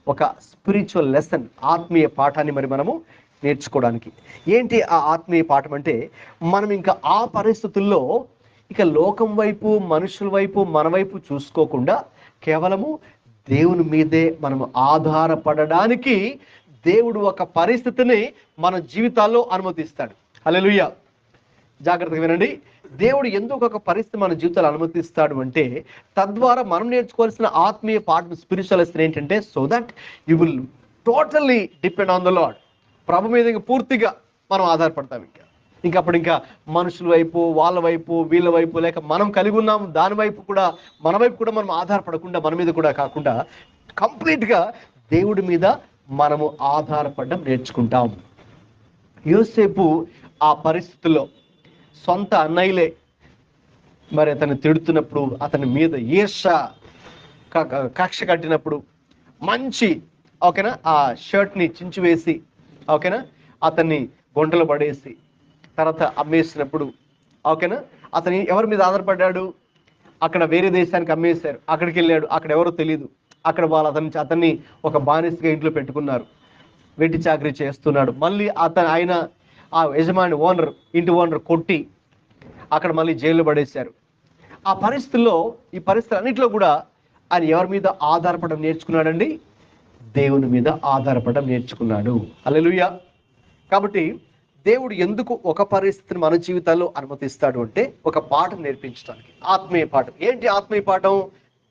ఒక స్పిరిచువల్ లెసన్, ఆత్మీయ పాఠాన్ని మరి మనము నేర్చుకోవడానికి. ఏంటి ఆ ఆత్మీయ పాఠం అంటే, మనం ఇంకా ఆ పరిస్థితుల్లో ఇక లోకం వైపు, మనుషుల వైపు, మన వైపు చూసుకోకుండా కేవలము దేవుని మీదే మనము ఆధారపడడానికి దేవుడు ఒక పరిస్థితిని మన జీవితాల్లో అనుమతిస్తాడు. హల్లెలూయా. జాగ్రత్తగా వినండి. దేవుడు ఎందుకు ఒక పరిస్థితి మన జీవితాలు అనుమతిస్తాడు అంటే, తద్వారా మనం నేర్చుకోవాల్సిన ఆత్మీయ పాఠం, స్పిరిచువల్ లెసన్ ఏంటంటే, so that you will totally depend on the Lord. ప్రభు మీద ఇంకా పూర్తిగా మనం ఆధారపడతాం. అప్పుడు ఇంకా మనుషుల వైపు, వాళ్ళ వైపు, వీళ్ళ వైపు, లేక మనం కలిగి ఉన్నాం దాని వైపు కూడా, మన వైపు కూడా మనం ఆధారపడకుండా, మన మీద కూడా కాకుండా కంప్లీట్గా దేవుడి మీద మనము ఆధారపడడం నేర్చుకుంటాం. యోసేపు ఆ పరిస్థితుల్లో సొంత అన్నయ్యలే మరి అతన్ని తిడుతున్నప్పుడు, అతని మీద ఈర్ష కక్ష కట్టినప్పుడు, మంచి ఓకేనా ఆ షర్ట్ని చించివేసి ఓకేనా అతన్ని గుంటలు పడేసి తర్వాత అమ్మేసినప్పుడు ఓకేనా అతని ఎవరి మీద ఆధారపడ్డాడు, అక్కడ వేరే దేశానికి అమ్మేశారు, అక్కడికి వెళ్ళాడు, అక్కడ ఎవరో తెలియదు, అక్కడ వాళ్ళు అతన్ని ఒక బానిసగా ఇంట్లో పెట్టుకున్నారు, వెట్టి చాకరీ చేస్తున్నాడు. మళ్ళీ ఆయన ఆ యజమాని ఇంటి ఓనర్ కొట్టి అక్కడ మళ్ళీ జైల్లో పడేశారు. ఆ పరిస్థితుల్లో, ఈ పరిస్థితులు అన్నింటిలో కూడా ఆయన ఎవరి మీద ఆధారపడడం నేర్చుకున్నాడండి? దేవుని మీద ఆధారపడడం నేర్చుకున్నాడు. హల్లెలూయా. కాబట్టి దేవుడు ఎందుకు ఒక పరిస్థితిని మన జీవితాల్లో అనుమతిస్తాడు అంటే, ఒక పాఠం నేర్పించడానికి, ఆత్మీయ పాఠం. ఏంటి ఆత్మీయ పాఠం?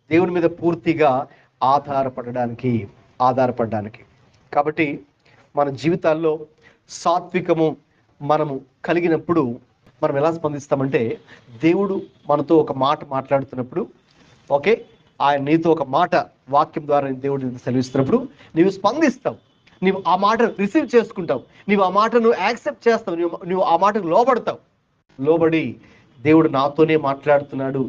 దేవుని మీద పూర్తిగా ఆధారపడడానికి. కాబట్టి మన జీవితాల్లో సాత్వికము మనము కలిగినప్పుడు మనం ఎలా స్పందిస్తామంటే, దేవుడు మనతో ఒక మాట మాట్లాడుతున్నప్పుడు ఓకే, ఆయన నీతో ఒక మాట వాక్యం ద్వారా దేవుడు సెలవిస్తున్నప్పుడు నీవు స్పందిస్తావు, నీవు ఆ మాటను రిసీవ్ చేసుకుంటావు, నీవు ఆ మాటను యాక్సెప్ట్ చేస్తావు, నువ్వు ఆ మాటకు లోబడతావు. లోబడి దేవుడు నాతోనే మాట్లాడుతున్నాడు,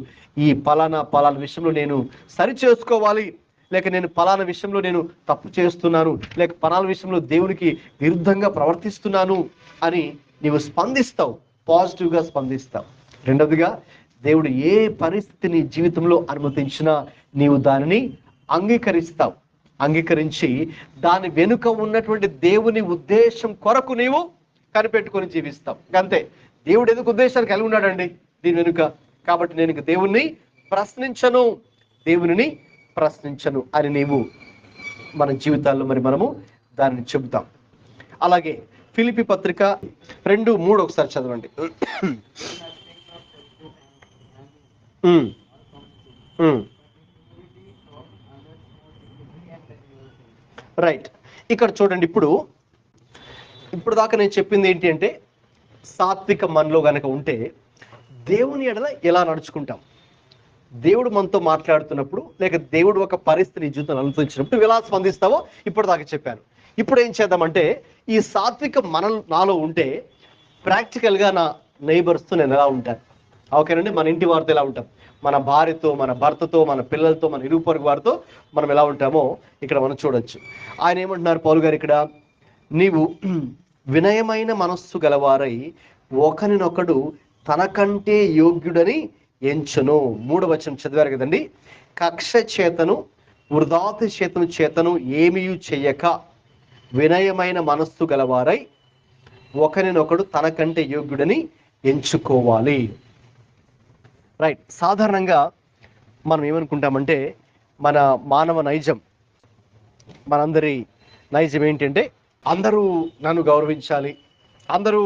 ఈ పలానా విషయంలో నేను సరి చేసుకోవాలి, లేక నేను పలానా విషయంలో నేను తప్పు చేస్తున్నాను, లేక పలానా విషయంలో దేవునికి విరుద్ధంగా ప్రవర్తిస్తున్నాను అని నీవు స్పందిస్తావు, పాజిటివ్గా స్పందిస్తావు. రెండవదిగా, దేవుడు ఏ పరిస్థితిని జీవితంలో అనుమతించినా నీవు దానిని అంగీకరించి దాని వెనుక ఉన్నటువంటి దేవుని ఉద్దేశం కొరకు నీవు కనిపెట్టుకొని జీవిస్తావు. అంతే. దేవుడు ఎందుకు ఉద్దేశాలు కలిగి ఉన్నాడండి దీని వెనుక? కాబట్టి నేను ఇంక దేవుణ్ణి ప్రశ్నించను అని నీవు మన జీవితాల్లో మరి మనము దానిని చెబుతాం. అలాగే ఫిలిప్పీ పత్రిక 2:3 ఒకసారి చదవండి. రైట్. ఇక్కడ చూడండి, ఇప్పుడు దాకా నేను చెప్పింది ఏంటి అంటే, సాత్విక మనలో గనక ఉంటే దేవుని ఎడల ఎలా నడుచుకుంటాం, దేవుడు మనతో మాట్లాడుతున్నప్పుడు, లేక దేవుడు ఒక పరిస్థితిని జీవితం అనుమతించినప్పుడు ఎలా స్పందిస్తావో ఇప్పుడు దాకా చెప్పాను. ఇప్పుడు ఏం చేద్దామంటే, ఈ సాత్విక నాలో ఉంటే ప్రాక్టికల్గా నా నైబర్స్తో నేను ఎలా ఉంటాను, ఓకేనండి? మన ఇంటి వారితో ఎలా ఉంటాం, మన భార్యతో, మన భర్తతో, మన పిల్లలతో, మన ఇరుగు పొరుగు వారితో మనం ఎలా ఉంటామో ఇక్కడ మనం చూడొచ్చు. ఆయన ఏమంటున్నారు పౌలు గారు ఇక్కడ? నీవు వినయమైన మనస్సు గలవారై ఒకరినొకడు తనకంటే యోగ్యుడని ఎంచును. 3వ వచనం చదివారు కదండి. కక్ష చేతను వృధాతిశయతను చేతను ఏమీ చెయ్యక వినయమైన మనస్సు గలవారై ఒకరినొకడు తనకంటే యోగ్యుడని ఎంచుకోవాలి. రైట్. సాధారణంగా మనం ఏమనుకుంటామంటే, మన మానవ నైజం, మనందరి నైజం ఏంటంటే, అందరూ నన్ను గౌరవించాలి, అందరూ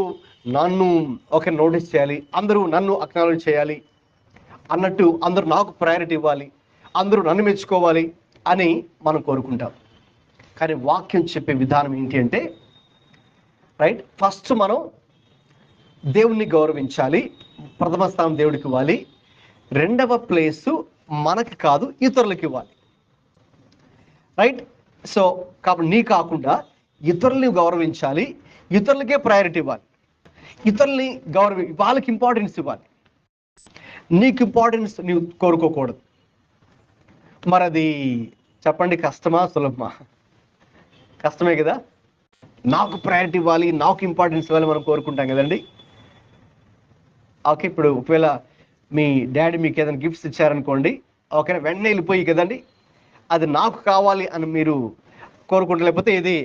నన్ను నోటీస్ చేయాలి, అందరూ నన్ను అక్నాలెడ్జ్ చేయాలి అన్నట్టు, అందరూ నాకు ప్రయారిటీ ఇవ్వాలి, అందరూ నన్ను మెచ్చుకోవాలి అని మనం కోరుకుంటాం. కానీ వాక్యం చెప్పే విధానం ఏంటి అంటే, రైట్, ఫస్ట్ మనం దేవుణ్ణి గౌరవించాలి, ప్రథమ స్థానం దేవుడికి ఇవ్వాలి, రెండవ ప్లేసు మనకి కాదు ఇతరులకి ఇవ్వాలి. రైట్. సో కాబట్టి నీ కాకుండా ఇతరుల్ని గౌరవించాలి, ఇతరులకే ప్రయారిటీ ఇవ్వాలి, ఇతరుల్ని వాళ్ళకి ఇంపార్టెన్స్ ఇవ్వాలి, నీకు ఇంపార్టెన్స్ నీవు కోరుకోకూడదు. మరి అది చెప్పండి, కష్టమా సులభమా? కష్టమే కదా. నాకు ప్రయారిటీ ఇవ్వాలి, నాకు ఇంపార్టెన్స్ ఇవ్వాలి మనం కోరుకుంటాం కదండి. ఓకే, ఇప్పుడు ఒకవేళ మీ డాడీ మీకు ఏదైనా గిఫ్ట్స్ ఇచ్చారనుకోండి, ఓకేనా, వెంటనే వెళ్ళిపోయి కదండి అది నాకు కావాలి అని మీరు కోరుకుంటారు, లేకపోతే ఇది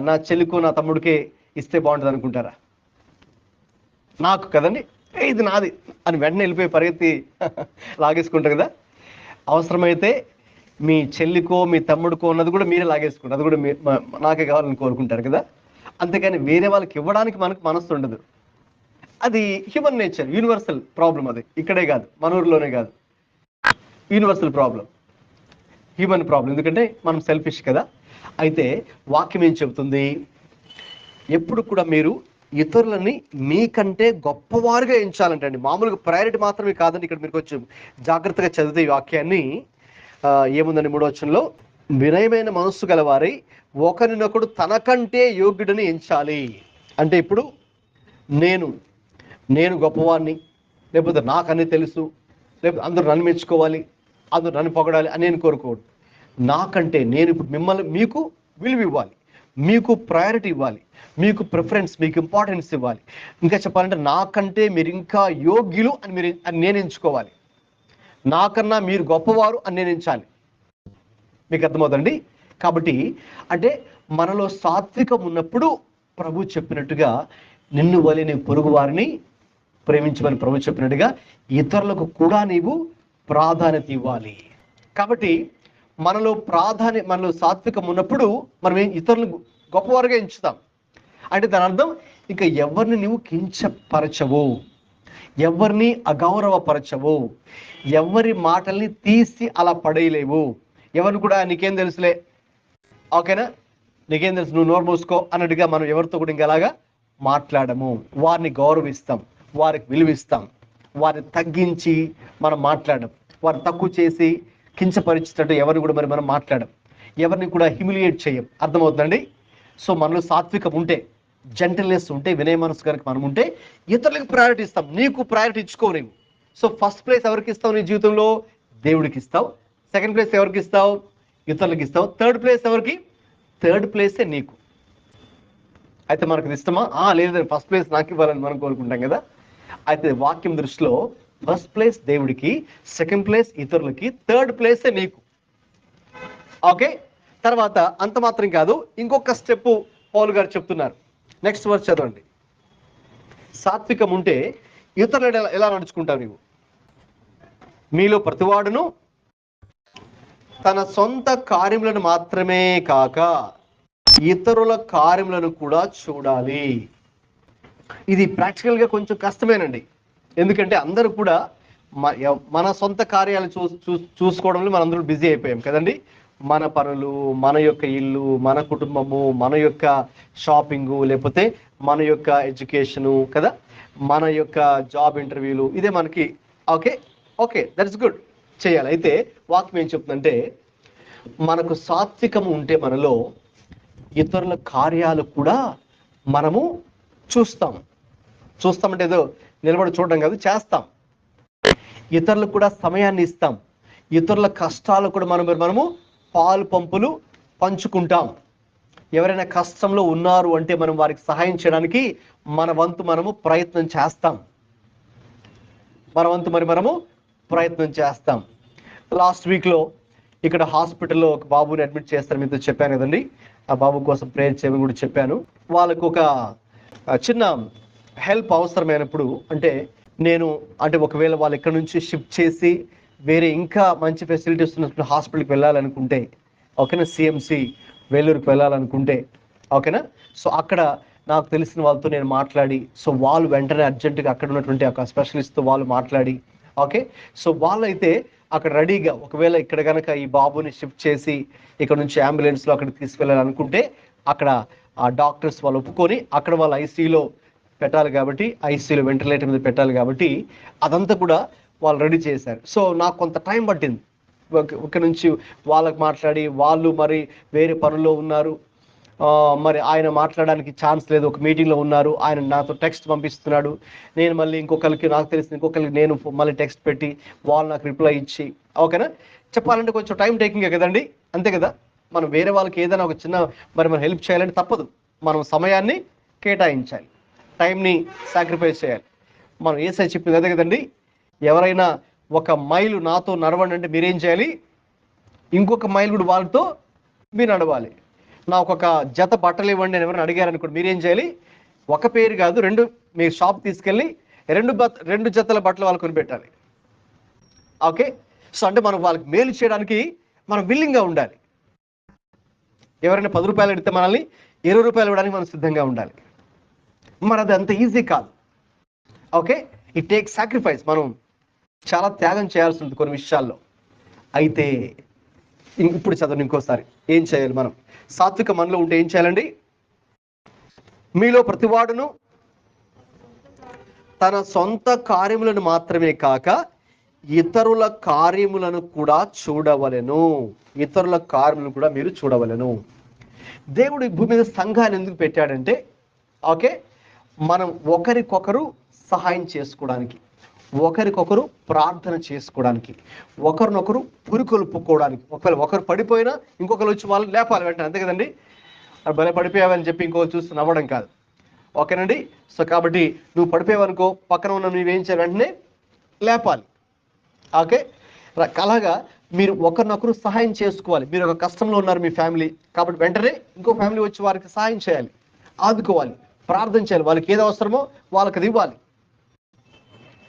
నా చెల్లికో నా తమ్ముడికే ఇస్తే బాగుంటుంది అనుకుంటారా? నాకు కదండి, ఇది నాది అని వెంటనే వెళ్ళిపోయి పరిగెత్తి లాగేసుకుంటారు కదా. అవసరమైతే మీ చెల్లికో మీ తమ్ముడికో ఉన్నది కూడా మీరే లాగేసుకుంటారు, అది కూడా నాకే కావాలని కోరుకుంటారు కదా. అంతేకాని వేరే వాళ్ళకి ఇవ్వడానికి మనకు మనస్సు ఉండదు. అది హ్యూమన్ నేచర్, యూనివర్సల్ ప్రాబ్లం. అది ఇక్కడే కాదు, మన ఊరిలోనే కాదు, యూనివర్సల్ ప్రాబ్లం, హ్యూమన్ ప్రాబ్లం. ఎందుకంటే మనం సెల్ఫిష్ కదా. అయితే వాక్యం ఏం చెబుతుంది? ఎప్పుడు కూడా మీరు ఇతరులని మీకంటే గొప్పవారుగా ఎంచాలంటండి. మామూలుగా ప్రయారిటీ మాత్రమే కాదండి. ఇక్కడ మీరు కొంచెం జాగ్రత్తగా చదివితే ఈ వాక్యాన్ని ఏముందండి 3వ వచనంలో, వినయమైన మనస్సు గలవారై ఒకరినొకడు తనకంటే యోగ్యుడిని ఎంచాలి. అంటే ఇప్పుడు నేను గొప్పవాడిని, లేకపోతే నాకు అన్నీ తెలుసు, లేకపోతే అందరూ నన్ను మెచ్చుకోవాలి, అందరూ నన్ను పొగడాలి అని నేను కోరుకోడు. నాకంటే నేను ఇప్పుడు మిమ్మల్ని మీకు విలువ ఇవ్వాలి, మీకు ప్రయారిటీ ఇవ్వాలి, మీకు ప్రిఫరెన్స్, మీకు ఇంపార్టెన్స్ ఇవ్వాలి. ఇంకా చెప్పాలంటే నాకంటే మీరు ఇంకా యోగ్యులు అని నేను ఎంచుకోవాలి, నాకన్నా మీరు గొప్పవారు అని నేను ఎంచాలి. మీకు అర్థమవుతండి? కాబట్టి అంటే మనలో సాత్వికం ఉన్నప్పుడు ప్రభు చెప్పినట్టుగా నిన్ను వలె నీ పొరుగు వారిని ప్రేమించమని ప్రభు చెప్పినట్టుగా ఇతరులకు కూడా నీవు ప్రాధాన్యత ఇవ్వాలి. కాబట్టి మనలో సాత్వికం ఉన్నప్పుడు మనం ఇతరులను గొప్పవారుగా ఎంచుతాం. అంటే దాని అర్థం ఇంకా ఎవరిని నువ్వు కించపరచవు, ఎవరిని అగౌరవపరచవు, ఎవరి మాటల్ని తీసి అలా పడేయలేవు. ఎవరిని కూడా నీకేం తెలుసులే, ఓకేనా, నీకేం తెలుసు, నువ్వు నోరు మూసుకో అన్నట్టుగా మనం ఎవరితో కూడా ఇంకలాగా మాట్లాడము. వారిని గౌరవిస్తాం, వారికి విలువిస్తాం, వారిని తగ్గించి మనం మాట్లాడడం, వారిని తక్కువ చేసి కించపరిచేటట్టు ఎవరిని కూడా మనం మాట్లాడడం, ఎవరిని కూడా హ్యూమిలియేట్ చేయం. అర్థమవుతుందండి? సో మనలో సాత్వికం ఉంటే, జెంటిల్నెస్ ఉంటే, వినయ మనసు కనుక మనం ఉంటే ఇతరులకు ప్రయారిటీ ఇస్తాం. నీకు ప్రయారిటీ ఇచ్చుకోవు నీవు. సో ఫస్ట్ ప్లేస్ ఎవరికి ఇస్తావు నీ జీవితంలో? దేవుడికి ఇస్తావు. సెకండ్ ప్లేస్ ఎవరికి ఇస్తావు? ఇతరులకు ఇస్తావు. థర్డ్ ప్లేస్ ఎవరికి? థర్డ్ ప్లేసే నీకు. అయితే మనకు ఇష్టమా? లేదండి, ఫస్ట్ ప్లేస్ నాకు ఇవ్వాలని మనం కోరుకుంటాం కదా. అయితే వాక్యం దృష్టిలో ఫస్ట్ ప్లేస్ దేవుడికి, సెకండ్ ప్లేస్ ఇతరులకి, థర్డ్ ప్లేసే నీకు. ఓకే, తర్వాత అంత మాత్రం కాదు, ఇంకొక స్టెప్ పౌలు గారు చెప్తున్నారు. నెక్స్ట్ వర్స్ చదవండి. సాత్వికం ఉంటే ఇతరులు ఎలా నడుచుకుంటావు నీవు? మీలో ప్రతివాడును తన సొంత కార్యములను మాత్రమే కాక ఇతరుల కార్యములను కూడా చూడాలి. ఇది ప్రాక్టికల్గా కొంచెం కష్టమేనండి. ఎందుకంటే అందరూ కూడా మన సొంత కార్యాలు చూసుకోవడంలో మనందరూ బిజీ అయిపోయాం కదండి. మన పనులు, మన యొక్క ఇల్లు, మన కుటుంబము, మన యొక్క షాపింగు, లేకపోతే మన యొక్క ఎడ్యుకేషను కదా, మన యొక్క జాబ్ ఇంటర్వ్యూలు, ఇదే మనకి. ఓకే దట్స్ గుడ్, చేయాలి. అయితే వాక్యం ఏం చెప్తుందంటే మనకు సాత్వికము ఉంటే మనలో ఇతరుల కార్యాలు కూడా మనము చూస్తామంటే ఏదో నిలబడి చూడడం కాదు, చేస్తాం. ఇతరులకు కూడా సమయాన్ని ఇస్తాం. ఇతరుల కష్టాలు కూడా మనము పాలు పంపులు పంచుకుంటాం. ఎవరైనా కష్టంలో ఉన్నారు అంటే మనం వారికి సహాయం చేయడానికి మన వంతు మనము ప్రయత్నం చేస్తాం. ప్రయత్నం చేస్తాం. లాస్ట్ వీక్లో ఇక్కడ హాస్పిటల్లో ఒక బాబుని అడ్మిట్ చేస్తారు, మీతో చెప్పాను కదండి. ఆ బాబు కోసం ప్రేయర్ చేయమని కూడా చెప్పాను. వాళ్ళకు ఒక చిన్న హెల్ప్ అవసరమైనప్పుడు, అంటే ఒకవేళ వాళ్ళు ఇక్కడ నుంచి షిఫ్ట్ చేసి వేరే ఇంకా మంచి ఫెసిలిటీస్ ఉన్న హాస్పిటల్కి వెళ్ళాలనుకుంటే, ఓకేనా, సిఎంసి వేలూరుకి వెళ్ళాలనుకుంటే, ఓకేనా, సో అక్కడ నాకు తెలిసిన వాళ్ళతో నేను మాట్లాడి, సో వాళ్ళు వెంటనే అర్జెంటుగా అక్కడ ఉన్నటువంటి ఒక స్పెషలిస్ట్తో వాళ్ళు మాట్లాడి, ఓకే, సో వాళ్ళైతే అక్కడ రెడీగా, ఒకవేళ ఇక్కడ కనుక ఈ బాబుని షిఫ్ట్ చేసి ఇక్కడ నుంచి అంబులెన్స్లో అక్కడికి తీసుకెళ్ళాలనుకుంటే అక్కడ ఆ డాక్టర్స్ వాళ్ళు ఒప్పుకొని అక్కడ వాళ్ళు ఐసీయూలో పెట్టాలి కాబట్టి, ఐసీయూలో వెంటిలేటర్ మీద పెట్టాలి కాబట్టి అదంతా కూడా వాళ్ళు రెడీ చేశారు. సో నాకు కొంత టైం పట్టింది. ఒక నుంచి వాళ్ళకి మాట్లాడి, వాళ్ళు మరి వేరే పనుల్లో ఉన్నారు, మరి ఆయన మాట్లాడడానికి ఛాన్స్ లేదు, ఒక మీటింగ్లో ఉన్నారు, ఆయన నాతో టెక్స్ట్ పంపిస్తున్నాడు, నేను మళ్ళీ ఇంకొకరికి, నాకు తెలిసిన ఇంకొకరికి నేను మళ్ళీ టెక్స్ట్ పెట్టి వాళ్ళు నాకు రిప్లై ఇచ్చి, ఓకేనా, చెప్పాలంటే కొంచెం టైం టేకింగే కదండి, అంతే కదా. మనం వేరే వాళ్ళకి ఏదైనా ఒక చిన్న మరి మనం హెల్ప్ చేయాలంటే తప్పదు, మనం సమయాన్ని కేటాయించాలి, టైంని సాక్రిఫైస్ చేయాలి. మనం ఏసై చెప్పింది అదే కదండి, ఎవరైనా ఒక మైలు నాతో నడవండి అంటే మీరేం చేయాలి, ఇంకొక మైలు కూడా వాళ్ళతో మీరు నడవాలి. నాకు ఒక జత బట్టలు ఇవ్వండి అని ఎవరైనా అడిగారు అనుకోండి, మీరేం చేయాలి, ఒక పేరు కాదు, మీ షాప్ తీసుకెళ్ళి రెండు జతల బట్టలు వాళ్ళు కొనిపెట్టాలి. ఓకే, సో అంటే మనం వాళ్ళకి మేలు చేయడానికి మనం విల్లింగ్గా ఉండాలి. ఎవరైనా 10 రూపాయలు అడిగితే మనల్ని 20 రూపాయలు ఇవ్వడానికి మనం సిద్ధంగా ఉండాలి. మరి అది అంత ఈజీ కాదు. ఓకే, ఇట్ టేక్ సాక్రిఫైస్, మనం చాలా త్యాగం చేయాల్సి ఉంటుంది కొన్ని విషయాల్లో. అయితే ఇప్పుడు చదవండి ఇంకోసారి, ఏం చేయాలి మనం, సాత్విక మనలో ఉంటే ఏం చేయాలండి, మీలో ప్రతివాడును తన సొంత కార్యములను మాత్రమే కాక ఇతరుల కార్యములను కూడా చూడవలెను. ఇతరుల కార్యములను కూడా మీరు చూడవలెను. దేవుడు ఈ భూమి మీద సంఘాన్ని ఎందుకు పెట్టాడంటే, ఓకే, మనం ఒకరికొకరు సహాయం చేసుకోవడానికి, ఒకరికొకరు ప్రార్థన చేసుకోవడానికి, ఒకరినొకరు పురికొల్పుకోవడానికి. ఒకరు పడిపోయినా ఇంకొకరు వచ్చి వాళ్ళు లేపాలి వెంటనే, అంతే కదండి. భలే పడిపోయావని చెప్పి ఇంకొకరు చూస్తూ నవ్వడం కాదు, ఓకేనండి. సో కాబట్టి నువ్వు పడిపోయావనుకో, పక్కన ఉన్న నువ్వేం చేయాలి, వెంటనే లేపాలి. ఓకే, అలాగా మీరు ఒకరినొకరు సహాయం చేసుకోవాలి. మీరు ఒక కష్టంలో ఉన్నారు మీ ఫ్యామిలీ, కాబట్టి వెంటనే ఇంకో ఫ్యామిలీ వచ్చి వారికి సహాయం చేయాలి, ఆదుకోవాలి, ప్రార్థన చేయాలి, వాళ్ళకి ఏది అవసరమో వాళ్ళకి అది ఇవ్వాలి.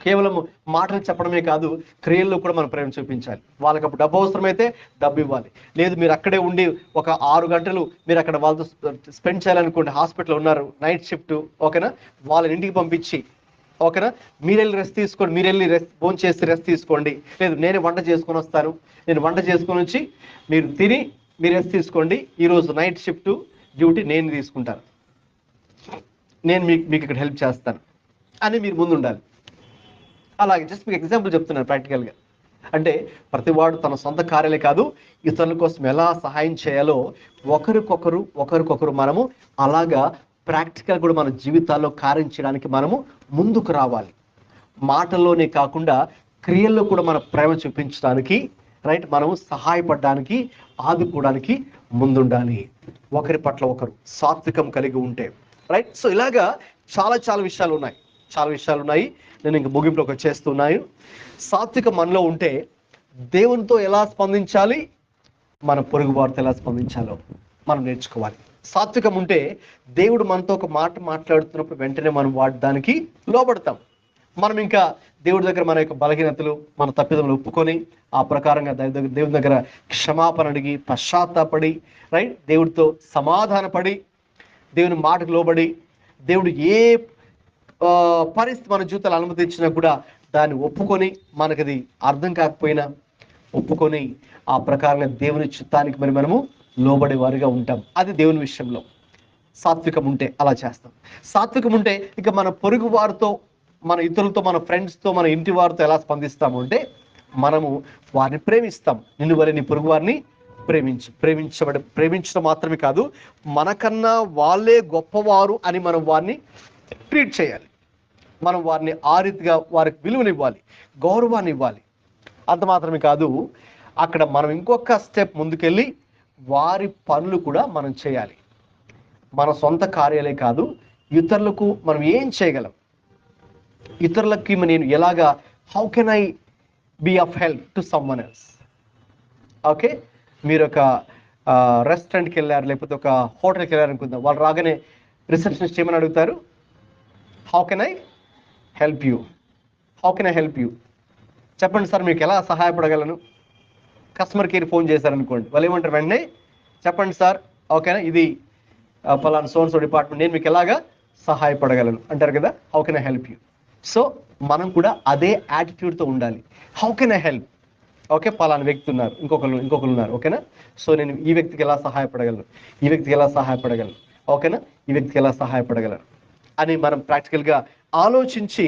కేవలం మాటలు చెప్పడమే కాదు, క్రియల్లో కూడా మనం ప్రేమ చూపించాలి. వాళ్ళకి అప్పుడు డబ్బు అవసరమైతే డబ్బు ఇవ్వాలి. లేదు మీరు అక్కడే ఉండి ఒక 6 గంటలు మీరు అక్కడ వాళ్ళతో స్పెండ్ చేయాలనుకోండి, హాస్పిటల్లో ఉన్నారు, నైట్ షిఫ్ట్, ఓకేనా, వాళ్ళని ఇంటికి పంపించి, ఓకేనా, మీరెళ్ళి రెస్ట్ తీసుకోండి, మీరెళ్ళి భోజనం చేసి రెస్ట్ తీసుకోండి. లేదు నేనే వంట చేసుకొని వస్తాను, నేను వంట చేసుకొని వచ్చి మీరు తిని మీరు రెస్ట్ తీసుకోండి, ఈరోజు నైట్ షిఫ్ట్ డ్యూటీ నేను తీసుకుంటాను, నేను మీకు ఇక్కడ హెల్ప్ చేస్తాను అని మీరు ముందు ఉండాలి. అలాగే జస్ట్ మీకు ఎగ్జాంపుల్ చెప్తున్నాను ప్రాక్టికల్గా. అంటే ప్రతివాడు తన సొంత కార్యాలే కాదు, ఇతరుల కోసం ఎలా సహాయం చేయాలో ఒకరికొకరు మనము అలాగా ప్రాక్టికల్ కూడా మన జీవితాల్లో కార్యం చేయడానికి మనము ముందుకు రావాలి. మాటల్లోనే కాకుండా క్రియల్లో కూడా మన ప్రేమ చూపించడానికి, రైట్, మనము సహాయపడడానికి, ఆదుకోవడానికి ముందుండాలి. ఒకరి పట్ల ఒకరు సాత్వికం కలిగి ఉంటే, రైట్. సో ఇలాగా చాలా విషయాలు ఉన్నాయి. నేను ఇంక ముగింపులోకి వచ్చేస్తున్నాను. సాత్విక మనలో ఉంటే దేవునితో ఎలా స్పందించాలి, మన పొరుగు వారితో ఎలా స్పందించాలో మనం నేర్చుకోవాలి. సాత్వికం ఉంటే దేవుడు మనతో ఒక మాట మాట్లాడుతున్నప్పుడు వెంటనే మనం దానికి లోబడతాం. మనం ఇంకా దేవుడి దగ్గర మన యొక్క బలహీనతలు, మన తప్పిదములు ఒప్పుకొని ఆ ప్రకారంగా దేవుడి దగ్గర క్షమాపణ అడిగి, పశ్చాత్తాపడి, రైట్, దేవుడితో సమాధానపడి, దేవుని మాటకు లోబడి, దేవుడు ఏ పరిస్థితి మన జీవితాలు అనుమతించినా కూడా దాన్ని ఒప్పుకొని, మనకది అర్థం కాకపోయినా ఒప్పుకొని ఆ ప్రకారంగా దేవుని చిత్తానికి మనము లోబడే వారిగా ఉంటాం. అది దేవుని విషయంలో సాత్వికం ఉంటే అలా చేస్తాం. సాత్వికం ఉంటే ఇక మన పొరుగు వారితో, మన ఇతరులతో, మన ఫ్రెండ్స్తో, మన ఇంటి వారితో ఎలా స్పందిస్తాము అంటే, మనము వారిని ప్రేమిస్తాం. నిన్ను వలె నీ పొరుగు వారిని ప్రేమించడం మాత్రమే కాదు, మనకన్నా వాళ్ళే గొప్పవారు అని మనం వారిని ట్రీట్ చేయాలి. మనం వారిని ఆ రీతిగా వారికి విలువనివ్వాలి, గౌరవాన్ని ఇవ్వాలి. అంత మాత్రమే కాదు, అక్కడ మనం ఇంకొక స్టెప్ ముందుకెళ్ళి వారి పనులు కూడా మనం చేయాలి. మన సొంత కార్యాలే కాదు, ఇతరులకు మనం ఏం చేయగలం, ఇతరులకి నేను ఎలాగా, how can I be of help to someone else. Okay, మీరు ఒక రెస్టారెంట్కి వెళ్ళారు, లేకపోతే ఒక హోటల్కి వెళ్ళారు అనుకుందాం. వాళ్ళు రాగానే రిసెప్షనిస్ట్ ఏమని అడుగుతారు, how can I help you, చెప్పండి సార్ మీకు ఎలా సహాయపడగలను. కస్టమర్ కేర్ ఫోన్ చేశారనుకోండి, వాళ్ళు ఏమంటారు వెంటనే, చెప్పండి సార్, ఓకేనా, ఇది పలానా సోన్సో డిపార్ట్మెంట్, నేను మీకు ఎలాగా సహాయపడగలను అంటారు కదా, how can I help you. So మనం కూడా అదే యాటిట్యూడ్తో ఉండాలి. How can I help, okay, పలానా వ్యక్తి ఉన్నారు, ఇంకొకరు ఉన్నారు, ఓకేనా, సో నేను ఈ వ్యక్తికి ఎలా సహాయపడగలను, ఓకేనా, ఈ వ్యక్తికి ఎలా సహాయపడగలను అని మనం ప్రాక్టికల్గా ఆలోచించి,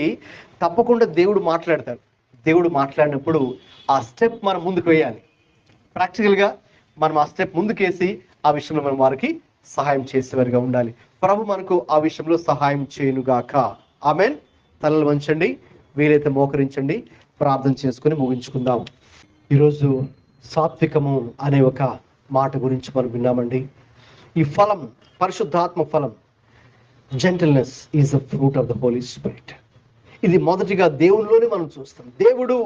తప్పకుండా దేవుడు మాట్లాడతాడు. దేవుడు మాట్లాడినప్పుడు ఆ స్టెప్ మనం ముందుకు వేయాలి. ప్రాక్టికల్గా మనం ఆ స్టెప్ ముందుకేసి ఆ విషయంలో మనం వారికి సహాయం చేసేవారిగా ఉండాలి. ప్రభు మనకు ఆ విషయంలో సహాయం చేయనుగాక. ఆమెన్. తలలు వంచండి, వీలైతే మోకరించండి, ప్రార్థన చేసుకుని ముగించుకుందాం. ఈరోజు సాత్వికము అనే ఒక మాట గురించి మనం విన్నామండి. ఈ ఫలం, పరిశుద్ధాత్మ ఫలం, gentleness is the fruit of the Holy Spirit. ఇది మొదటిగా దేవునిలోనే మనం చూస్తాం. దేవుడు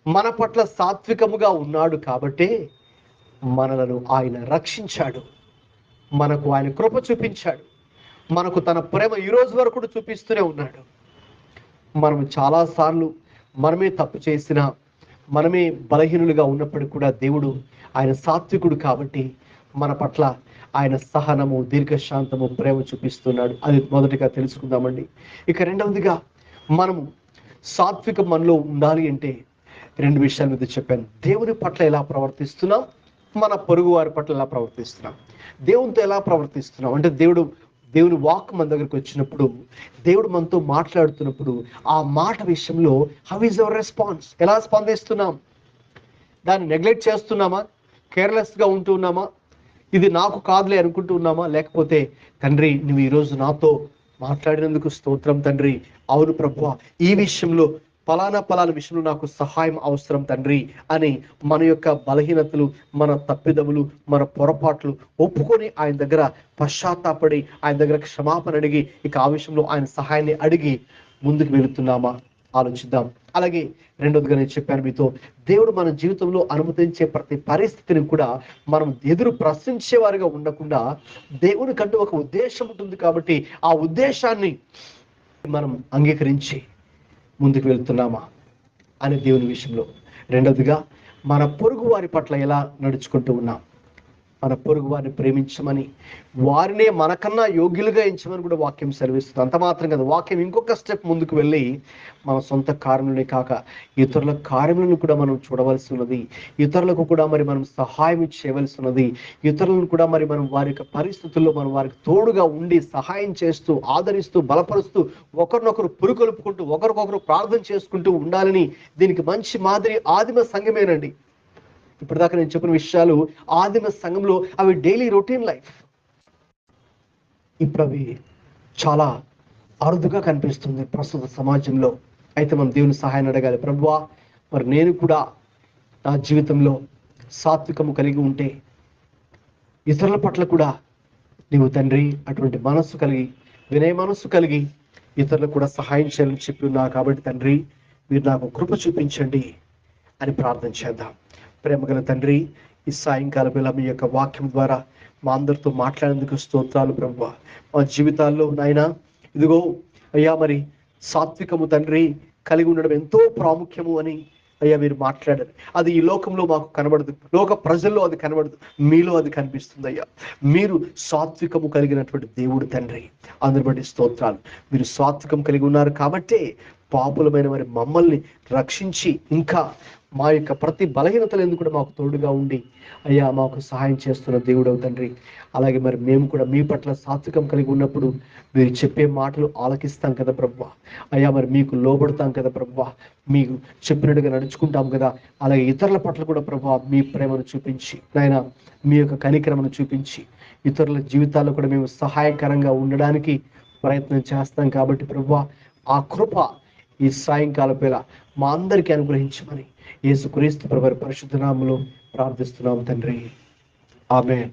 మన పట్ల సాత్వికముగా ఉన్నాడు కాబట్టే మనలను ఆయన రక్షించాడు, మనకు ఆయన కృప చూపించాడు, మనకు తన ప్రేమ ఈ రోజు వరకు చూపిస్తూనే ఉన్నాడు. మనం చాలాసార్లు మనమే తప్పు చేసినా, మనమే బలహీనులుగా ఉన్నప్పటికీ కూడా దేవుడు ఆయన సాత్వికుడు కాబట్టి మన పట్ల ఆయన సహనము, దీర్ఘశాంతము, ప్రేమ చూపిస్తున్నాడు. అది మొదటిగా తెలుసుకుందామండి. ఇక రెండవదిగా మనము సాత్వికం మనలో ఉండాలి అంటే 2 విషయాల మీద చెప్పాను. దేవుని పట్ల ఎలా ప్రవర్తిస్తున్నాం, మన పొరుగు వారి పట్ల ఎలా ప్రవర్తిస్తున్నాం. దేవునితో ఎలా ప్రవర్తిస్తున్నాం అంటే దేవుని వాక్ మన దగ్గరికి వచ్చినప్పుడు, దేవుడు మనతో మాట్లాడుతున్నప్పుడు ఆ మాట విషయంలో హౌ ఈజ్ అవర్ రెస్పాన్స్, ఎలా స్పందిస్తున్నాం? దాన్ని నెగ్లెక్ట్ చేస్తున్నామా, కేర్లెస్గా ఉంటూ ఉన్నామా, ఇది నాకు కాదులే అనుకుంటూ ఉన్నామా, లేకపోతే తండ్రి నువ్వు ఈరోజు నాతో మాట్లాడినందుకు స్తోత్రం తండ్రి, అవును ప్రభువా ఈ విషయంలో ఫలానా విషయంలో నాకు సహాయం అవసరం తండ్రి అని మన యొక్క బలహీనతలు, మన తప్పిదములు, మన పొరపాట్లు ఒప్పుకొని ఆయన దగ్గర పశ్చాత్తాపడి ఆయన దగ్గర క్షమాపణ అడిగి ఇక ఆ విషయంలో ఆయన సహాయాన్ని అడిగి ముందుకు వెళుతున్నామా ఆలోచిద్దాం. అలాగే రెండోదిగా నేను చెప్పాను మీతో, దేవుడు మన జీవితంలో అనుమతించే ప్రతి పరిస్థితిని కూడా మనం ఎదురు ప్రశ్నించే వారిగా ఉండకుండా దేవునికంటూ ఒక ఉద్దేశం ఉంటుంది కాబట్టి ఆ ఉద్దేశాన్ని మనం అంగీకరించి ముందుకు వెళ్తున్నామా అనే దేవుని విషయంలో. రెండవదిగా మన పొరుగు వారి పట్ల ఎలా నడుచుకుంటూ ఉన్నాం, మన పొరుగు వారిని ప్రేమించమని, వారినే మనకన్నా యోగ్యులుగా ఎంచమని కూడా వాక్యం సెలవిస్తుంది. అంత మాత్రం కదా, వాక్యం ఇంకొక స్టెప్ ముందుకు వెళ్ళి మన సొంత కార్యములనే కాక ఇతరుల కార్యములను కూడా మనం చూడవలసి ఉన్నది, ఇతరులకు కూడా మరి మనం సహాయం చేయవలసి ఉన్నది, ఇతరులను కూడా మరి మనం వారి యొక్క పరిస్థితుల్లో మనం వారికి తోడుగా ఉండి సహాయం చేస్తూ, ఆదరిస్తూ, బలపరుస్తూ, ఒకరినొకరు పురుకొల్పుకుంటూ, ఒకరికొకరు ప్రార్థన చేసుకుంటూ ఉండాలని దీనికి మంచి మాదిరి ఆదిమ సంఘమేనండి. ఇప్పటిదాకా నేను చెప్పిన విషయాలు ఆదిమ సంఘంలో అవి డైలీ రొటీన్ లైఫ్. ఇప్పుడు అవి చాలా అరుదుగా కనిపిస్తుంది ప్రస్తుత సమాజంలో. అయితే మనం దేవుని సహాయాన్ని అడగాలి. ప్రభువా మరి నేను కూడా నా జీవితంలో సాత్వికము కలిగి ఉంటే ఇతరుల పట్ల కూడా నీవు తండ్రి అటువంటి మనస్సు కలిగి, వినయ మనస్సు కలిగి ఇతరులకు కూడా సహాయం చేయాలని చెప్పి ఉన్నా కాబట్టి తండ్రి మీరు నాకు కృప చూపించండి అని ప్రార్థన చేద్దాం. ప్రేమగల తండ్రి, ఈ సాయంకాలం వేళ మీ యొక్క వాక్యం ద్వారా మా అందరితో మాట్లాడేందుకు స్తోత్రాలు ప్రభువా. మా జీవితాల్లో నాయన ఇదిగో అయ్యా మరి సాత్వికము తండ్రి కలిగి ఉండడం ఎంతో ప్రాముఖ్యము అని అయ్యా మీరు మాట్లాడారు. అది ఈ లోకంలో మాకు కనబడదు, లోక ప్రజల్లో అది కనబడదు, మీలో అది కనిపిస్తుంది అయ్యా. మీరు సాత్వికము కలిగినటువంటి దేవుడు తండ్రి, అందరి బట్టి స్తోత్రాలు. మీరు సాత్వికం కలిగి ఉన్నారు కాబట్టే పాపులమైన మరి మమ్మల్ని రక్షించి ఇంకా మా యొక్క ప్రతి బలహీనతలు ఎందుకు కూడా మాకు తోడుగా ఉండి అయ్యా మాకు సహాయం చేస్తున్న దేవుడు తండ్రి. అలాగే మరి మేము కూడా మీ పట్ల సాత్వికం కలిగి ఉన్నప్పుడు మీరు చెప్పే మాటలు ఆలకిస్తాం కదా ప్రభువా. అయ్యా మరి మీకు లోబడతాం కదా ప్రభువా, మీకు చెప్పినట్టుగా నడుచుకుంటాం కదా. అలాగే ఇతరుల పట్ల కూడా ప్రభువా మీ ప్రేమను చూపించి నాయన మీ యొక్క కనికరమను చూపించి ఇతరుల జీవితాల్లో కూడా మేము సహాయకరంగా ఉండడానికి ప్రయత్నం చేస్తాం కాబట్టి ప్రభువా ఆ కృప ఈ సాయంకాల వేళ మా అందరికీ అనుగ్రహించమని యేసుక్రీస్తు ప్రభువు పరిశుద్ధ నామములో ప్రార్థిస్తున్నాం తండ్రి. ఆమేన్.